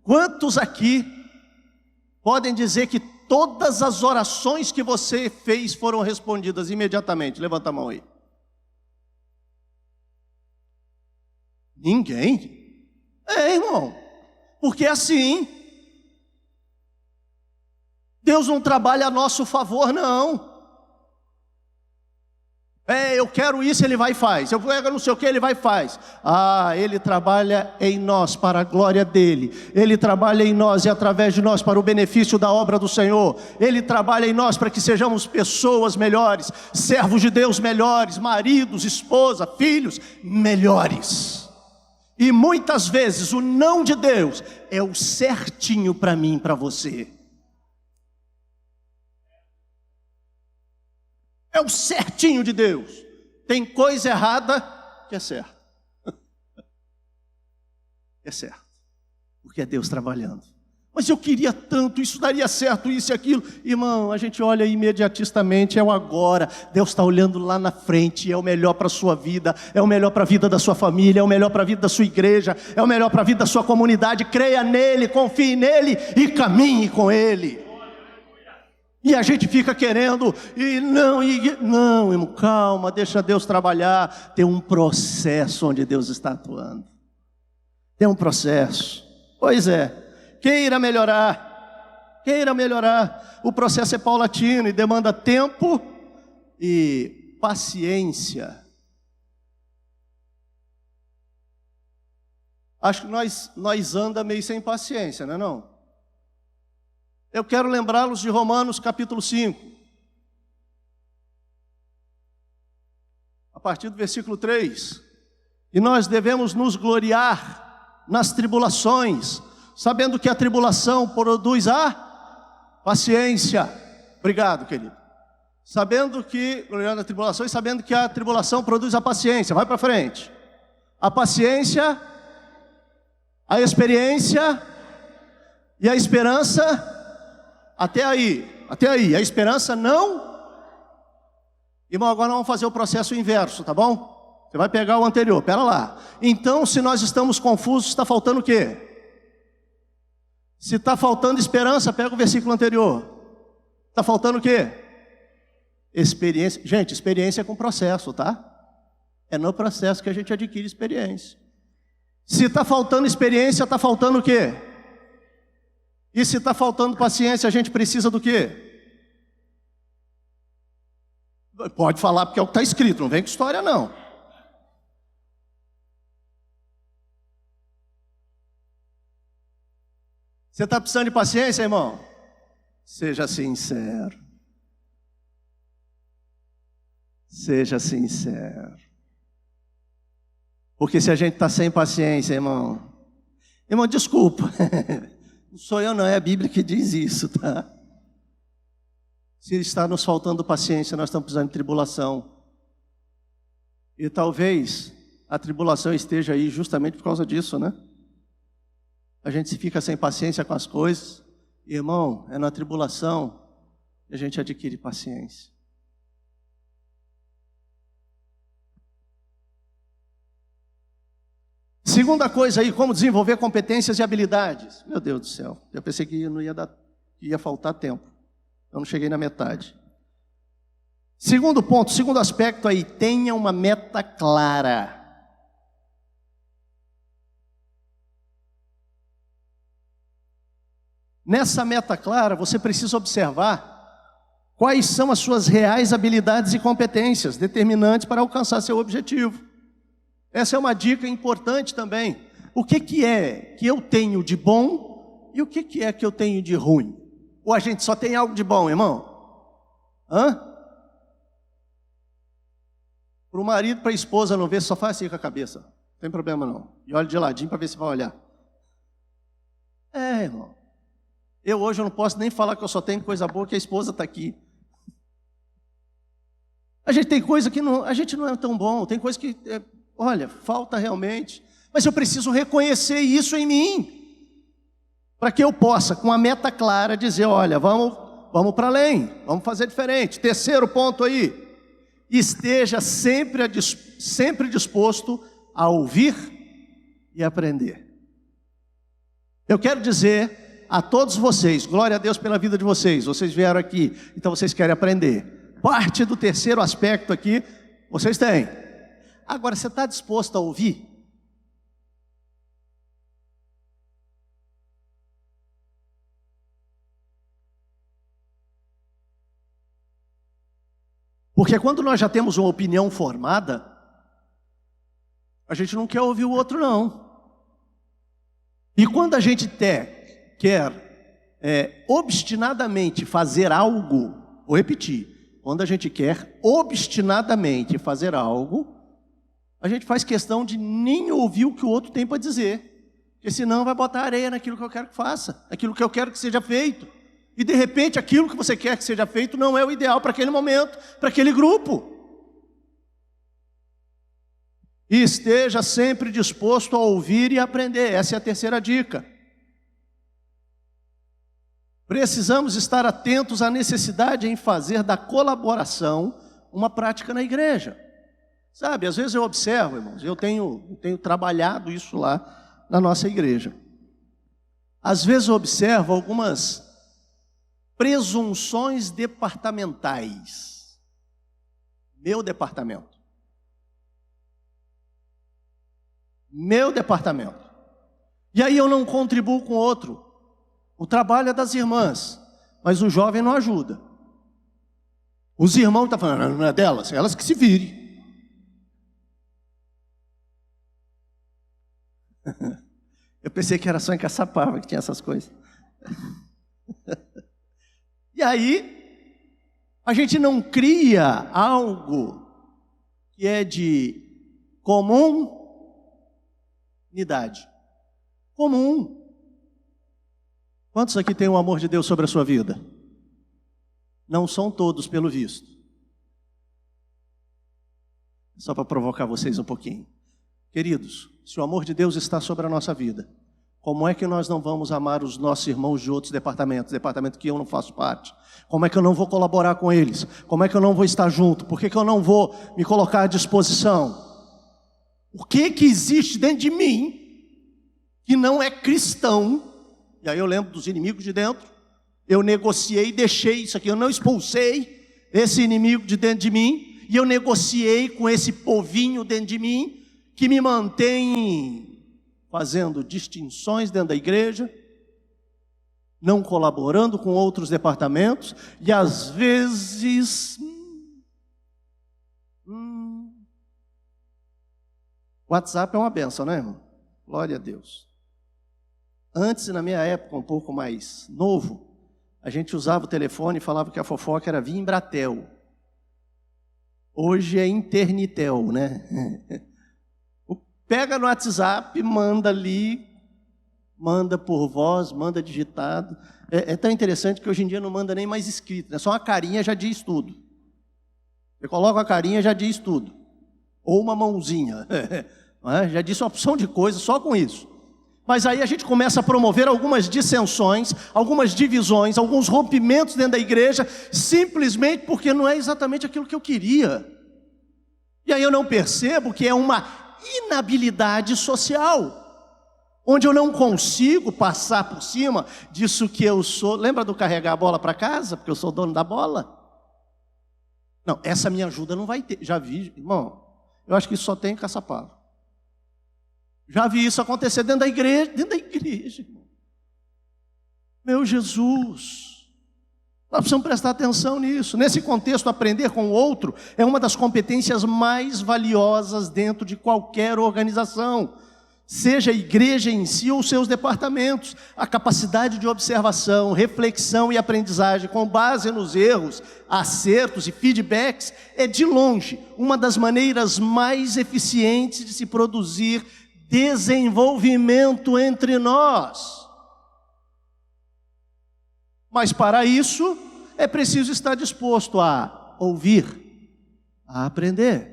Quantos aqui podem dizer que todas as orações que você fez foram respondidas imediatamente? Levanta a mão aí. Ninguém? Irmão, porque é assim. Deus não trabalha a nosso favor, não. Eu quero isso, Ele vai e faz. Eu quero não sei o que, Ele vai e faz. Ele trabalha em nós para a glória dEle. Ele trabalha em nós e através de nós para o benefício da obra do Senhor. Ele trabalha em nós para que sejamos pessoas melhores, servos de Deus melhores, maridos, esposa, filhos melhores. E muitas vezes o não de Deus é o certinho para mim e para você. É o certinho de Deus. Tem coisa errada que é certo. É certo. Porque é Deus trabalhando. Mas eu queria tanto, isso daria certo, isso e aquilo. Irmão, a gente olha imediatamente, é o agora. Deus está olhando lá na frente, é o melhor para a sua vida, é o melhor para a vida da sua família, é o melhor para a vida da sua igreja, é o melhor para a vida da sua comunidade. Creia nele, confie nele e caminhe com ele. E a gente fica querendo, não, irmão, calma, deixa Deus trabalhar. Tem um processo onde Deus está atuando. Tem um processo. Pois é, queira melhorar. O processo é paulatino e demanda tempo e paciência. Acho que nós anda meio sem paciência, não é não? Eu quero lembrá-los de Romanos capítulo 5. A partir do versículo 3. E nós devemos nos gloriar nas tribulações, sabendo que a tribulação produz a paciência. Obrigado, querido. Gloriar na tribulação e sabendo que a tribulação produz a paciência. Vai para frente. A paciência, a experiência e a esperança. Até aí, a esperança não. Irmão, agora nós vamos fazer o processo inverso, tá bom? Você vai pegar o anterior, pera lá. Então, se nós estamos confusos, está faltando o quê? Se está faltando esperança, pega o versículo anterior. Está faltando o quê? Experiência. Gente, experiência é com processo, tá? É no processo que a gente adquire experiência. Se está faltando experiência, está faltando o quê? E se está faltando paciência, a gente precisa do quê? Pode falar porque é o que está escrito, não vem com história não. Você está precisando de paciência, irmão? Seja sincero. Seja sincero. Porque se a gente está sem paciência, irmão, desculpa. Não sou eu não, é a Bíblia que diz isso, tá? Se está nos faltando paciência, nós estamos precisando de tribulação. E talvez a tribulação esteja aí justamente por causa disso, né? A gente se fica sem paciência com as coisas. Irmão, é na tribulação que a gente adquire paciência. Segunda coisa aí, como desenvolver competências e habilidades. Meu Deus do céu, eu pensei que não ia faltar tempo. Eu não cheguei na metade. Segundo ponto, segundo aspecto aí, tenha uma meta clara. Nessa meta clara, você precisa observar quais são as suas reais habilidades e competências determinantes para alcançar seu objetivo. Essa é uma dica importante também. O que é que eu tenho de bom e o que é que eu tenho de ruim? Ou a gente só tem algo de bom, irmão? Hã? Para o marido, para a esposa não ver, só faz assim com a cabeça. Não tem problema não. E olha de ladinho para ver se vai olhar. Irmão. Eu hoje não posso nem falar que eu só tenho coisa boa, que a esposa está aqui. A gente tem coisa que a gente não é tão bom, tem coisa que, olha, falta realmente. Mas eu preciso reconhecer isso em mim, para que eu possa, com a meta clara, dizer, olha, vamos para além, vamos fazer diferente. Terceiro ponto aí, esteja sempre disposto a ouvir e aprender. Eu quero dizer a todos vocês, glória a Deus pela vida de vocês, vocês vieram aqui, então vocês querem aprender. Parte do terceiro aspecto aqui, vocês têm. Agora, você está disposto a ouvir? Porque quando nós já temos uma opinião formada, a gente não quer ouvir o outro não. E quando a gente quer obstinadamente fazer algo, vou repetir, quando a gente quer obstinadamente fazer algo, a gente faz questão de nem ouvir o que o outro tem para dizer, porque senão vai botar areia naquilo que eu quero que faça, naquilo que eu quero que seja feito, e de repente aquilo que você quer que seja feito não é o ideal para aquele momento, para aquele grupo. E esteja sempre disposto a ouvir e aprender, essa é a terceira dica. Precisamos estar atentos à necessidade em fazer da colaboração uma prática na igreja. Sabe, às vezes eu observo, irmãos, eu tenho trabalhado isso lá na nossa igreja. Às vezes eu observo algumas presunções departamentais. Meu departamento. E aí eu não contribuo com o outro. O trabalho é das irmãs, mas o jovem não ajuda. Os irmãos estão falando, não é delas, é elas que se virem. Eu pensei que era só em Caçapava que tinha essas coisas. E aí, a gente não cria algo que é de comunidade. Comum. Quantos aqui têm o amor de Deus sobre a sua vida? Não são todos, pelo visto. Só para provocar vocês um pouquinho. Queridos, se o amor de Deus está sobre a nossa vida, como é que nós não vamos amar os nossos irmãos de outros departamentos, departamento que eu não faço parte? Como é que eu não vou colaborar com eles? Como é que eu não vou estar junto? Por que eu não vou me colocar à disposição? O que existe dentro de mim que não é cristão? E aí eu lembro dos inimigos de dentro. Eu negociei, deixei isso aqui. Eu não expulsei esse inimigo de dentro de mim. E eu negociei com esse povinho dentro de mim, que me mantém fazendo distinções dentro da igreja, não colaborando com outros departamentos. E às vezes... WhatsApp é uma benção, né, irmão? Glória a Deus. Antes, na minha época, um pouco mais novo, a gente usava o telefone e falava que a fofoca era via Embratel. Hoje é Internitel, né? Pega no WhatsApp, manda ali, manda por voz, manda digitado. É tão interessante que hoje em dia não manda nem mais escrito, né? Só uma carinha já diz tudo. Você coloca a carinha já diz tudo. Ou uma mãozinha. não é? Já disse uma opção de coisas só com isso. Mas aí a gente começa a promover algumas dissensões, algumas divisões, alguns rompimentos dentro da igreja, simplesmente porque não é exatamente aquilo que eu queria. E aí eu não percebo que é uma inabilidade social, onde eu não consigo passar por cima disso que eu sou. Lembra do carregar a bola para casa, porque eu sou dono da bola? Não, essa minha ajuda não vai ter. Já vi, irmão, eu acho que isso só tem em Caçapava. Já vi isso acontecer dentro da igreja, irmão. Meu Jesus, nós precisamos prestar atenção nisso. Nesse contexto, aprender com o outro é uma das competências mais valiosas dentro de qualquer organização, seja a igreja em si ou seus departamentos. A capacidade de observação, reflexão e aprendizagem com base nos erros, acertos e feedbacks é de longe uma das maneiras mais eficientes de se produzir desenvolvimento entre nós. Mas para isso é preciso estar disposto a ouvir, a aprender.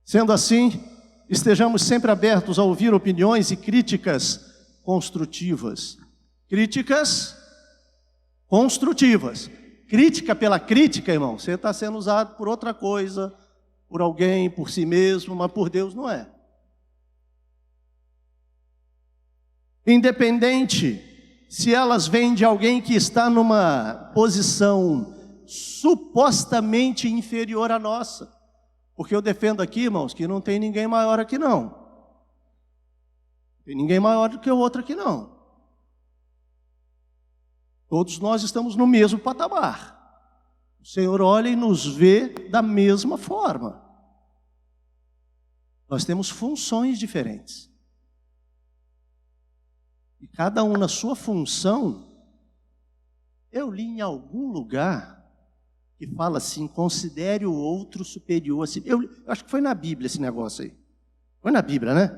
Sendo assim, estejamos sempre abertos a ouvir opiniões e críticas construtivas. Críticas construtivas. Crítica pela crítica, irmão, você está sendo usado por outra coisa, por alguém, por si mesmo, mas por Deus não é. Independente se elas vêm de alguém que está numa posição supostamente inferior à nossa. Porque eu defendo aqui, irmãos, que não tem ninguém maior aqui não. Tem ninguém maior do que o outro aqui não. Todos nós estamos no mesmo patamar. O Senhor olha e nos vê da mesma forma. Nós temos funções diferentes. E cada um na sua função. Eu li em algum lugar que fala assim, considere o outro superior a si. Eu acho que foi na Bíblia esse negócio aí. Foi na Bíblia, né?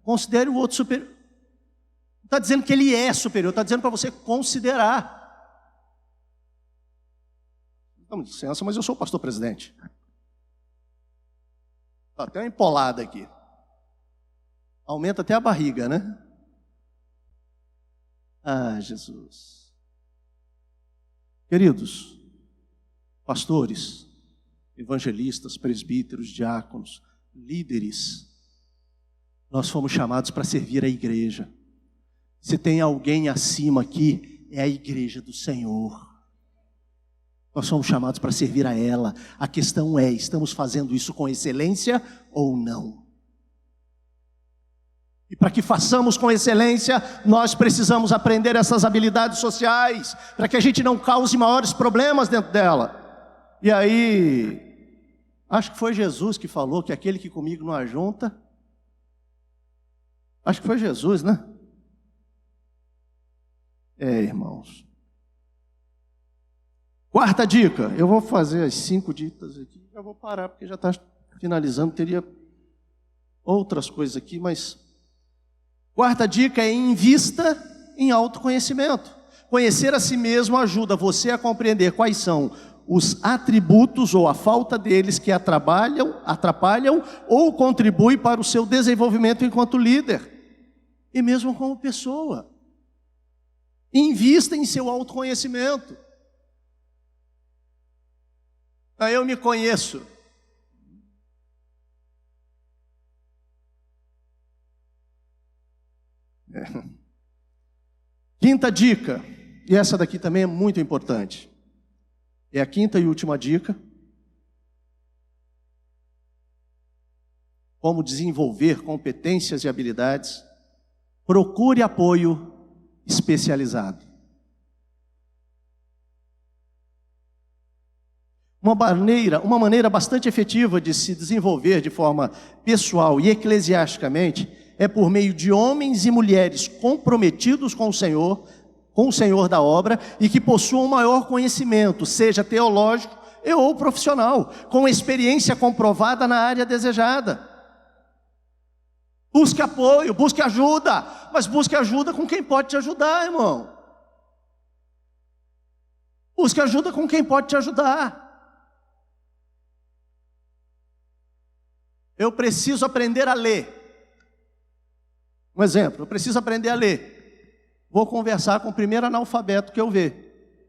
Considere o outro superior. Não está dizendo que ele é superior, está dizendo para você considerar. Dá licença, mas eu sou o pastor presidente. Está até uma empolada aqui. Aumenta até a barriga, né? Ah, Jesus. Queridos, pastores, evangelistas, presbíteros, diáconos, líderes, nós fomos chamados para servir a igreja. Se tem alguém acima aqui, é a igreja do Senhor. Nós somos chamados para servir a ela. A questão é, estamos fazendo isso com excelência ou não? E para que façamos com excelência, nós precisamos aprender essas habilidades sociais, para que a gente não cause maiores problemas dentro dela. E aí, acho que foi Jesus que falou que aquele que comigo não ajunta. Acho que foi Jesus, né? Irmãos. Quarta dica, eu vou fazer as 5 dicas aqui, já vou parar porque já está finalizando, teria outras coisas aqui, mas... Quarta dica é invista em autoconhecimento. Conhecer a si mesmo ajuda você a compreender quais são os atributos ou a falta deles que atrapalham ou contribuem para o seu desenvolvimento enquanto líder e mesmo como pessoa. Invista em seu autoconhecimento. Aí eu me conheço. Quinta dica, e essa daqui também é muito importante. É a quinta e última dica. Como desenvolver competências e habilidades. Procure apoio especializado. Uma maneira bastante efetiva de se desenvolver de forma pessoal e eclesiasticamente é por meio de homens e mulheres comprometidos com o Senhor da obra e que possuam maior conhecimento, seja teológico ou profissional, com experiência comprovada na área desejada. Busque apoio, busque ajuda, mas busque ajuda com quem pode te ajudar, irmão. Busque ajuda com quem pode te ajudar. Eu preciso aprender a ler. Um exemplo, eu preciso aprender a ler. Vou conversar com o primeiro analfabeto que eu ver.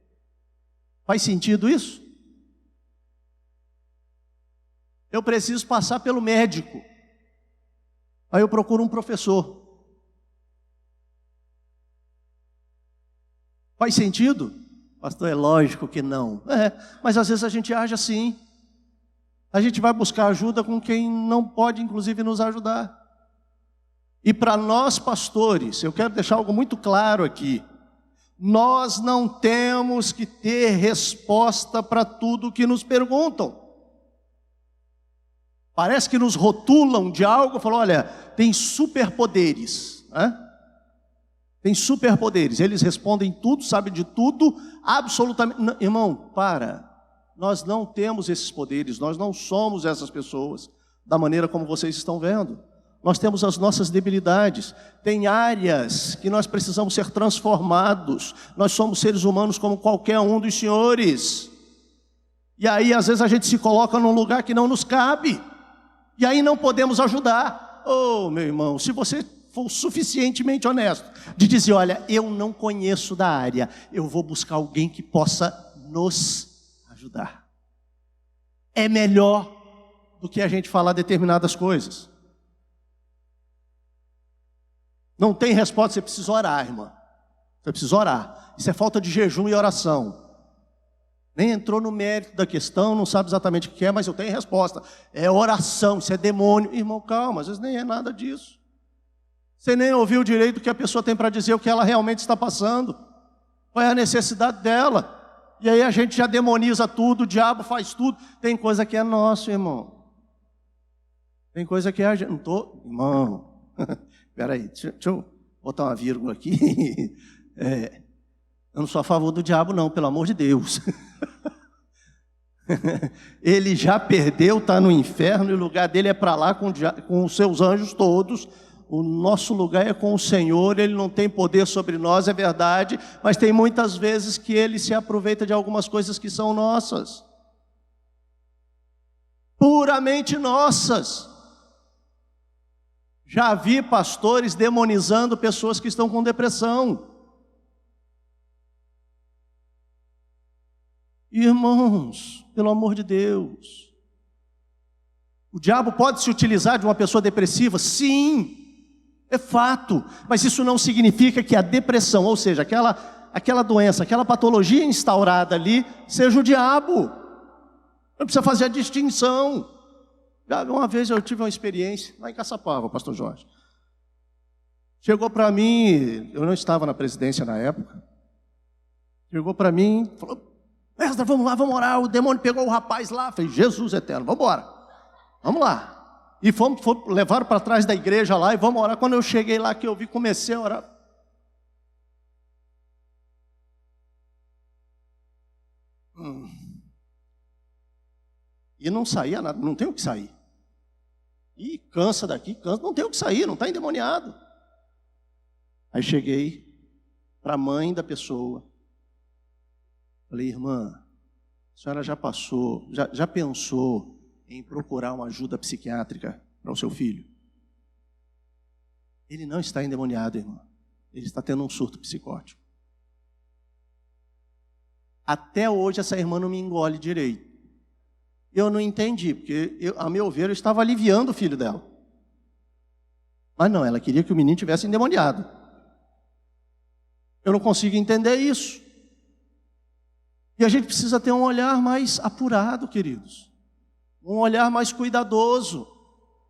Faz sentido isso? Eu preciso passar pelo médico. Aí eu procuro um professor. Faz sentido? Pastor, é lógico que não. Mas às vezes a gente age assim. A gente vai buscar ajuda com quem não pode, inclusive, nos ajudar. E para nós, pastores, eu quero deixar algo muito claro aqui. Nós não temos que ter resposta para tudo que nos perguntam. Parece que nos rotulam de algo, falam, olha, tem superpoderes, né? Tem superpoderes, eles respondem tudo, sabem de tudo, absolutamente. Não, irmão, para. Nós não temos esses poderes, nós não somos essas pessoas, da maneira como vocês estão vendo. Nós temos as nossas debilidades, tem áreas que nós precisamos ser transformados. Nós somos seres humanos como qualquer um dos senhores. E aí, às vezes, a gente se coloca num lugar que não nos cabe. E aí não podemos ajudar. Oh, meu irmão, se você for suficientemente honesto de dizer, olha, eu não conheço da área, eu vou buscar alguém que possa nos ajudar. É melhor do que a gente falar determinadas coisas. Não tem resposta, você precisa orar, irmã. Você precisa orar. Isso é falta de jejum e oração. Nem entrou no mérito da questão, não sabe exatamente o que é, mas eu tenho resposta. É oração, isso é demônio. Irmão, calma, às vezes nem é nada disso. Você nem ouviu direito o que a pessoa tem para dizer, o que ela realmente está passando. Qual é a necessidade dela? E aí a gente já demoniza tudo, o diabo faz tudo. Tem coisa que é nosso, irmão. Tem coisa que é a gente... Não estou... Irmão, espera aí, deixa eu botar uma vírgula aqui. Eu não sou a favor do diabo não, pelo amor de Deus. Ele já perdeu, está no inferno, e o lugar dele é para lá com os seus anjos todos. O nosso lugar é com o Senhor, Ele não tem poder sobre nós, é verdade, mas tem muitas vezes que Ele se aproveita de algumas coisas que são nossas. Puramente nossas. Já vi pastores demonizando pessoas que estão com depressão. Irmãos, pelo amor de Deus, o diabo pode se utilizar de uma pessoa depressiva? Sim, é fato, mas isso não significa que a depressão, ou seja, aquela doença, aquela patologia instaurada ali, seja o diabo. Não precisa fazer a distinção. Uma vez eu tive uma experiência lá em Caçapava, pastor Jorge. Chegou para mim, eu não estava na presidência na época, chegou para mim, falou, mestre, vamos lá, vamos orar. O demônio pegou o rapaz lá, fez Jesus eterno, vamos embora, vamos lá. E levaram para trás da igreja lá e vamos orar. Quando eu cheguei lá, que eu vi, comecei a orar. E não saía nada, não tem o que sair. E cansa daqui, cansa, não tem o que sair, não está endemoniado. Aí cheguei para a mãe da pessoa. Falei, irmã, a senhora já pensou em procurar uma ajuda psiquiátrica para o seu filho? Ele não está endemoniado, irmã. Ele está tendo um surto psicótico. Até hoje essa irmã não me engole direito. Eu não entendi, porque a meu ver eu estava aliviando o filho dela. Mas não, ela queria que o menino tivesse endemoniado. Eu não consigo entender isso. E a gente precisa ter um olhar mais apurado, queridos. Um olhar mais cuidadoso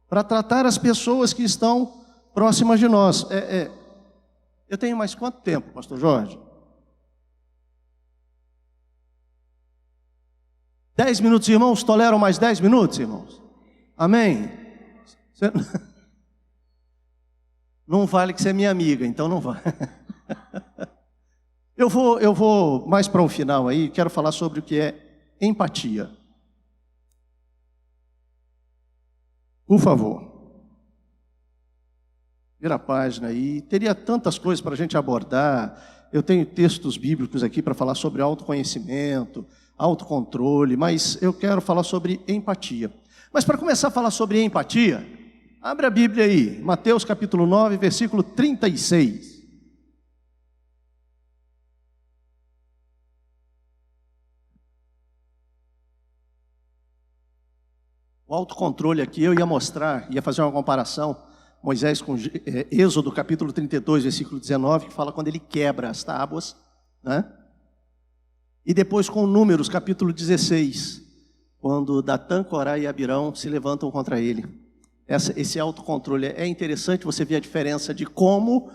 para tratar as pessoas que estão próximas de nós. Eu tenho mais quanto tempo, pastor Jorge? 10 minutos, irmãos? Toleram mais 10 minutos, irmãos? Amém? Não vale que você é minha amiga, então não vai. Eu vou mais para um final aí, quero falar sobre o que é empatia. Por favor. Vira a página aí. Teria tantas coisas para a gente abordar. Eu tenho textos bíblicos aqui para falar sobre autoconhecimento, autocontrole, mas eu quero falar sobre empatia. Mas para começar a falar sobre empatia, abre a Bíblia aí, Mateus capítulo 9, versículo 36. O autocontrole aqui, eu ia mostrar, ia fazer uma comparação, Moisés com Êxodo capítulo 32, versículo 19, que fala quando ele quebra as tábuas, né? E depois com Números capítulo 16, quando Datã, Corá e Abirão se levantam contra ele. Esse autocontrole é interessante, você vê a diferença de como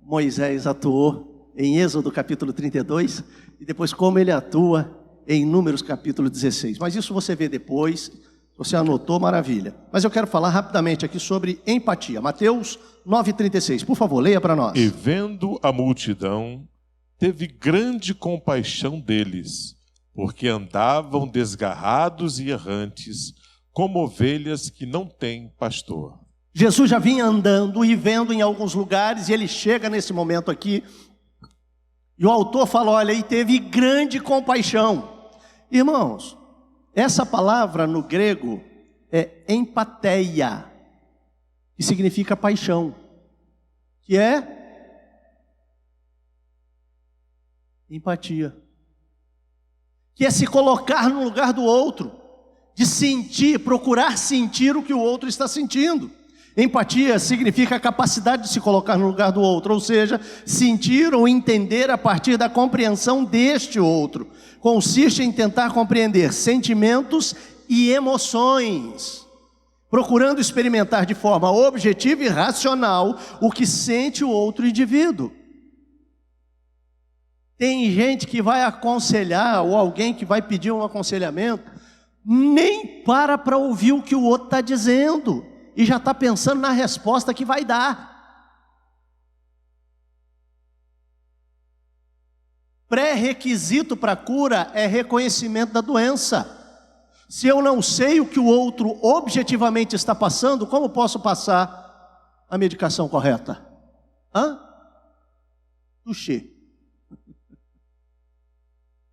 Moisés atuou em Êxodo capítulo 32 e depois como ele atua em Números capítulo 16. Mas isso você vê depois. Você anotou, maravilha. Mas eu quero falar rapidamente aqui sobre empatia. Mateus 9,36. Por favor, leia para nós. E vendo a multidão, teve grande compaixão deles, porque andavam desgarrados e errantes, como ovelhas que não têm pastor. Jesus já vinha andando e vendo em alguns lugares, e ele chega nesse momento aqui, e o autor fala, olha, e teve grande compaixão. Irmãos, essa palavra no grego é empateia, que significa paixão, que é empatia, que é se colocar no lugar do outro, de sentir, procurar sentir o que o outro está sentindo. Empatia significa a capacidade de se colocar no lugar do outro, ou seja, sentir ou entender a partir da compreensão deste outro. Consiste em tentar compreender sentimentos e emoções, procurando experimentar de forma objetiva e racional o que sente o outro indivíduo. Tem gente que vai aconselhar, ou alguém que vai pedir um aconselhamento, nem para ouvir o que o outro está dizendo, e já está pensando na resposta que vai dar. Pré-requisito para a cura é reconhecimento da doença. Se eu não sei o que o outro objetivamente está passando, como posso passar a medicação correta? Touché.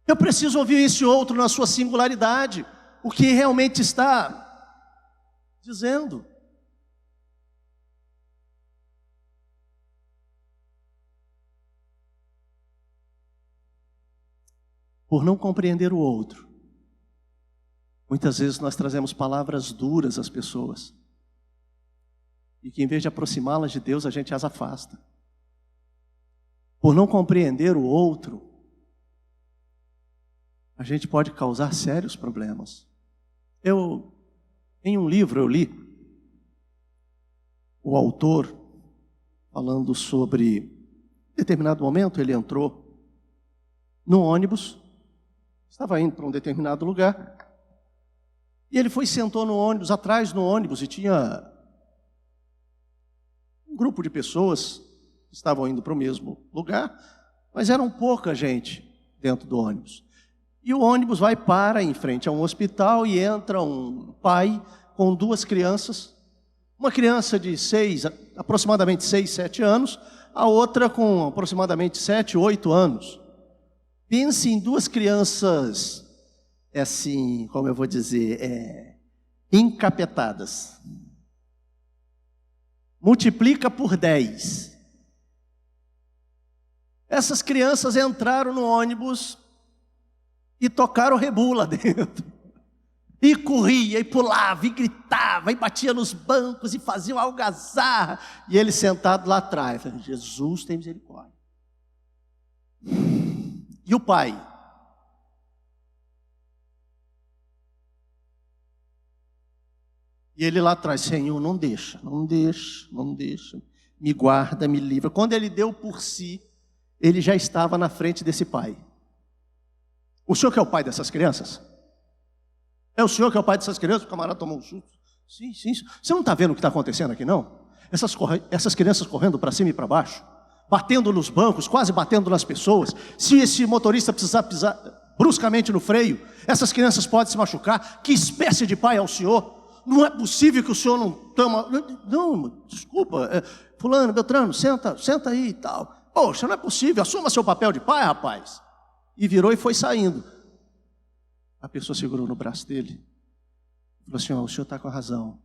Eu preciso ouvir esse outro na sua singularidade, o que realmente está dizendo. Por não compreender o outro, muitas vezes nós trazemos palavras duras às pessoas, e que em vez de aproximá-las de Deus, a gente as afasta. Por não compreender o outro, a gente pode causar sérios problemas. Em um livro eu li, o autor, falando sobre, em determinado momento ele entrou no ônibus, estava indo para um determinado lugar, e ele foi e sentou no ônibus, atrás no ônibus, e tinha um grupo de pessoas que estavam indo para o mesmo lugar, mas eram pouca gente dentro do ônibus. E o ônibus vai para em frente a um hospital e entra um pai com duas crianças, uma criança de aproximadamente 6, 7 anos, a outra com aproximadamente 7, 8 anos. Pense em duas crianças, assim, como eu vou dizer, encapetadas. Multiplica por 10. Essas crianças entraram no ônibus e tocaram rebu lá dentro. E corria, e pulava, e gritava, e batia nos bancos, e fazia uma algazarra. E ele sentado lá atrás, falando, Jesus tem misericórdia. E o pai? E ele lá atrás, Senhor, não deixa, me guarda, me livra. Quando ele deu por si, ele já estava na frente desse pai. O senhor que é o pai dessas crianças? É o senhor que é o pai dessas crianças? O camarada tomou um susto. Sim. Você não está vendo o que está acontecendo aqui, não? Essas crianças correndo para cima e para baixo, batendo nos bancos, quase batendo nas pessoas. Se esse motorista precisar pisar bruscamente no freio, essas crianças podem se machucar. Que espécie de pai é o senhor? Não é possível que o senhor não toma... Não, desculpa, fulano, Beltrano, senta aí e tal. Poxa, não é possível, assuma seu papel de pai, rapaz. E virou e foi saindo. A pessoa segurou no braço dele e falou assim: o senhor está com razão,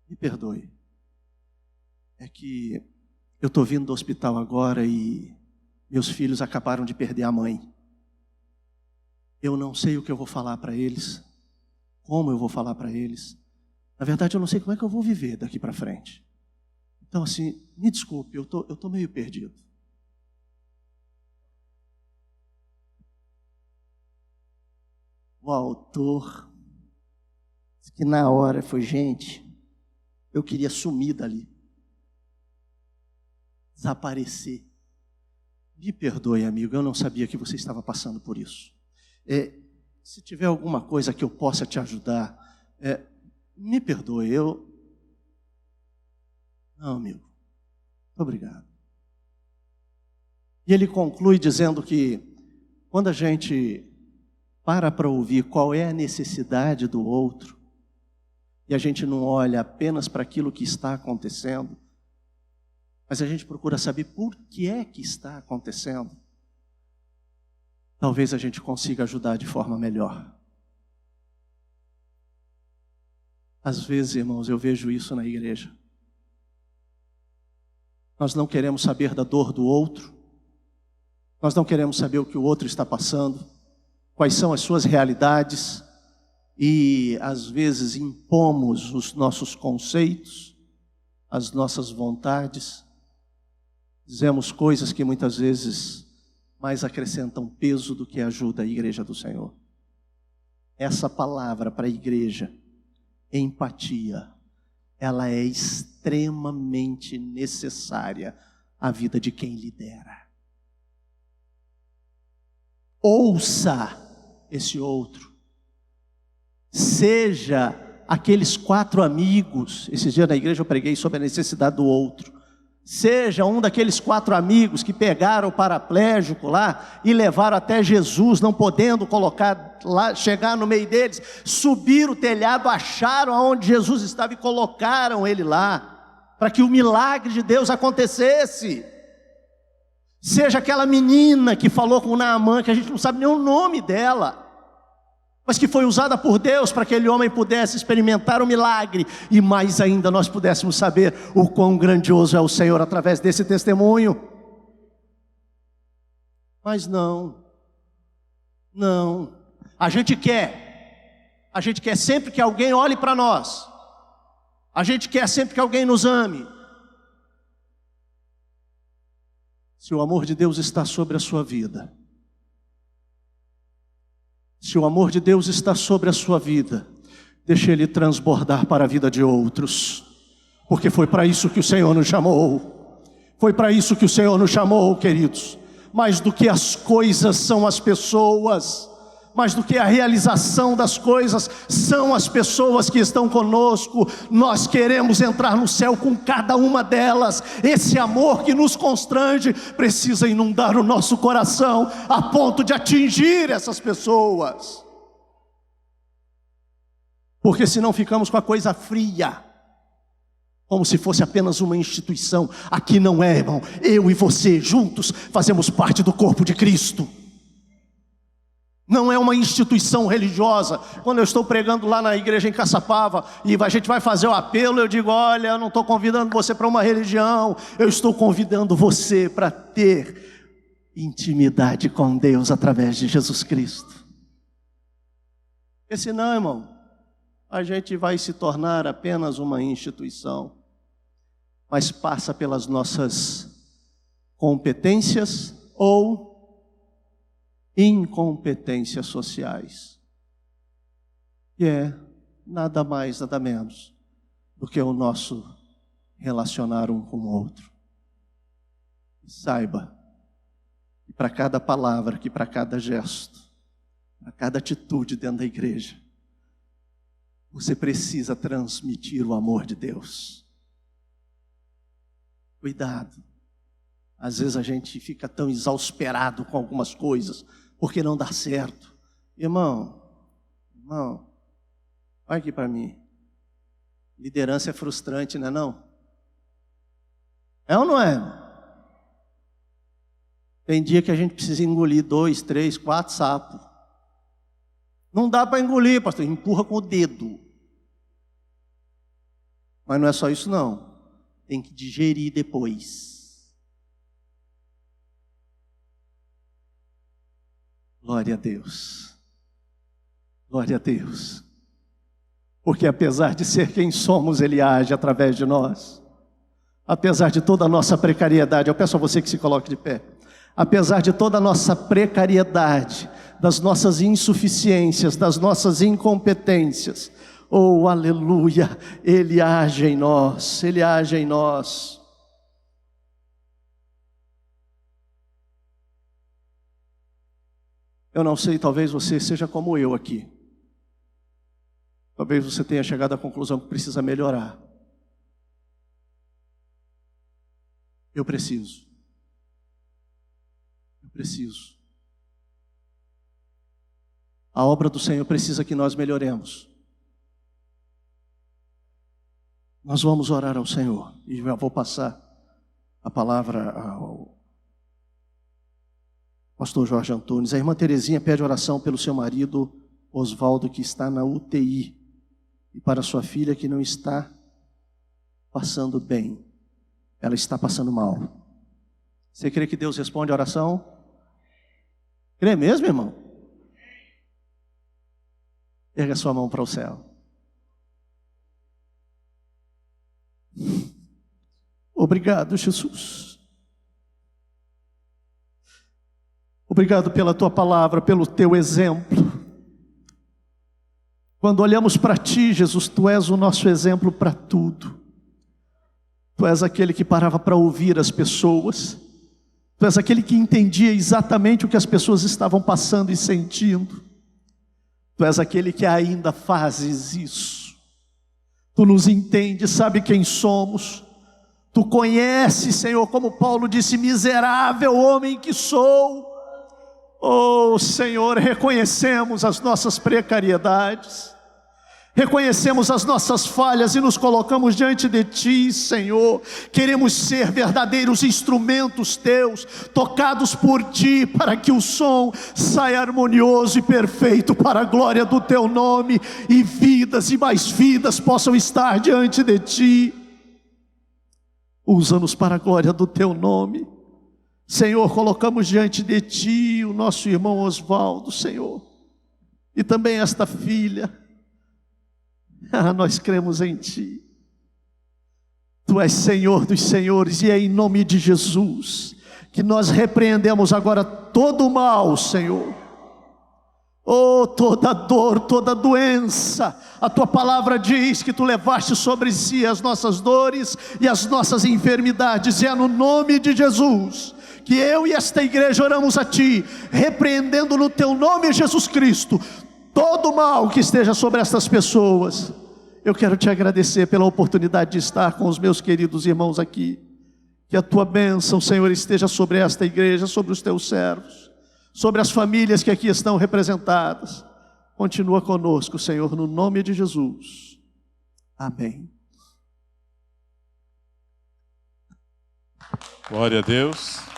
me perdoe. É que eu estou vindo do hospital agora e meus filhos acabaram de perder a mãe. Eu não sei o que eu vou falar para eles, como eu vou falar para eles. Na verdade, eu não sei como é que eu vou viver daqui para frente. Então, assim, me desculpe, eu tô meio perdido. O autor disse que na hora foi: gente, eu queria sumir dali, desaparecer. Me perdoe, amigo, eu não sabia que você estava passando por isso. Se tiver alguma coisa que eu possa te ajudar, me perdoe, Não, amigo, obrigado. E ele conclui dizendo que quando a gente para ouvir qual é a necessidade do outro, e a gente não olha apenas para aquilo que está acontecendo, mas a gente procura saber por que é que está acontecendo, talvez a gente consiga ajudar de forma melhor. Às vezes, irmãos, eu vejo isso na igreja. Nós não queremos saber da dor do outro, nós não queremos saber o que o outro está passando, quais são as suas realidades, e às vezes impomos os nossos conceitos, as nossas vontades, dizemos coisas que muitas vezes mais acrescentam peso do que ajuda a igreja do Senhor. Essa palavra para a igreja, empatia, ela é extremamente necessária à vida de quem lidera. Ouça esse outro. Seja aqueles 4 amigos. Esses dias na igreja eu preguei sobre a necessidade do outro. Seja um daqueles 4 amigos que pegaram o paraplégico lá e levaram até Jesus, não podendo colocar lá, chegar no meio deles, subiram o telhado, acharam aonde Jesus estava e colocaram ele lá, para que o milagre de Deus acontecesse. Seja aquela menina que falou com Naamã, que a gente não sabe nem o nome dela, mas que foi usada por Deus para que aquele homem pudesse experimentar o milagre, e mais ainda nós pudéssemos saber o quão grandioso é o Senhor através desse testemunho. Mas não, a gente quer sempre que alguém olhe para nós, a gente quer sempre que alguém nos ame. Se o amor de Deus está sobre a sua vida, se o amor de Deus está sobre a sua vida, deixe ele transbordar para a vida de outros, porque foi para isso que o Senhor nos chamou. Foi para isso que o Senhor nos chamou, queridos. Mais do que as coisas são as pessoas, mais do que a realização das coisas são as pessoas que estão conosco. Nós queremos entrar no céu com cada uma delas. Esse amor que nos constrange precisa inundar o nosso coração a ponto de atingir essas pessoas, porque senão ficamos com a coisa fria, como se fosse apenas uma instituição. Aqui não é, irmão. Eu e você juntos fazemos parte do corpo de Cristo. Não é uma instituição religiosa. Quando eu estou pregando lá na igreja em Caçapava e a gente vai fazer o apelo, eu digo: olha, eu não estou convidando você para uma religião, eu estou convidando você para ter intimidade com Deus através de Jesus Cristo. Porque senão, irmão, a gente vai se tornar apenas uma instituição, mas passa pelas nossas competências ou incompetências sociais, que é nada mais, nada menos do que o nosso relacionar um com o outro. Saiba que para cada palavra, que para cada gesto, para cada atitude dentro da igreja, você precisa transmitir o amor de Deus. Cuidado. Às vezes a gente fica tão exasperado com algumas coisas, porque não dá certo. Irmão, olha aqui para mim. Liderança é frustrante, não é não? É ou não é? Tem dia que a gente precisa engolir 2, 3, 4 sapos. Não dá para engolir, pastor, empurra com o dedo. Mas não é só isso não, tem que digerir depois. Glória a Deus, glória a Deus. Porque apesar de ser quem somos, Ele age através de nós. Apesar de toda a nossa precariedade, eu peço a você que se coloque de pé. Apesar de toda a nossa precariedade, das nossas insuficiências, das nossas incompetências, oh, aleluia, Ele age em nós, Ele age em nós. Eu não sei, talvez você seja como eu aqui. Talvez você tenha chegado à conclusão que precisa melhorar. Eu preciso. A obra do Senhor precisa que nós melhoremos. Nós vamos orar ao Senhor. E eu vou passar a palavra ao pastor Jorge Antunes. A irmã Terezinha pede oração pelo seu marido Oswaldo, que está na UTI. E para sua filha que não está passando bem. Ela está passando mal. Você crê que Deus responde a oração? Crê mesmo, irmão? Erga sua mão para o céu. Obrigado, Jesus. Obrigado pela tua palavra, pelo teu exemplo. Quando olhamos para ti, Jesus, tu és o nosso exemplo para tudo. Tu és aquele que parava para ouvir as pessoas. Tu és aquele que entendia exatamente o que as pessoas estavam passando e sentindo. Tu és aquele que ainda fazes isso. Tu nos entendes, sabe quem somos. Tu conheces, Senhor, como Paulo disse, miserável homem que sou. Oh, Senhor, reconhecemos as nossas precariedades. Reconhecemos as nossas falhas e nos colocamos diante de Ti, Senhor. Queremos ser verdadeiros instrumentos Teus, tocados por Ti, para que o som saia harmonioso e perfeito para a glória do Teu nome, e vidas e mais vidas possam estar diante de Ti. Usa-nos para a glória do Teu nome. Senhor, colocamos diante de Ti o nosso irmão Oswaldo, Senhor, e também esta filha. Nós cremos em Ti. Tu és Senhor dos senhores, e é em nome de Jesus que nós repreendemos agora todo o mal, Senhor. Oh, toda dor, toda doença. A Tua palavra diz que Tu levaste sobre si as nossas dores e as nossas enfermidades, e é no nome de Jesus que eu e esta igreja oramos a Ti, repreendendo no Teu nome, Jesus Cristo, todo o mal que esteja sobre estas pessoas. Eu quero Te agradecer pela oportunidade de estar com os meus queridos irmãos aqui. Que a Tua bênção, Senhor, esteja sobre esta igreja, sobre os Teus servos, sobre as famílias que aqui estão representadas. Continua conosco, Senhor, no nome de Jesus. Amém. Glória a Deus.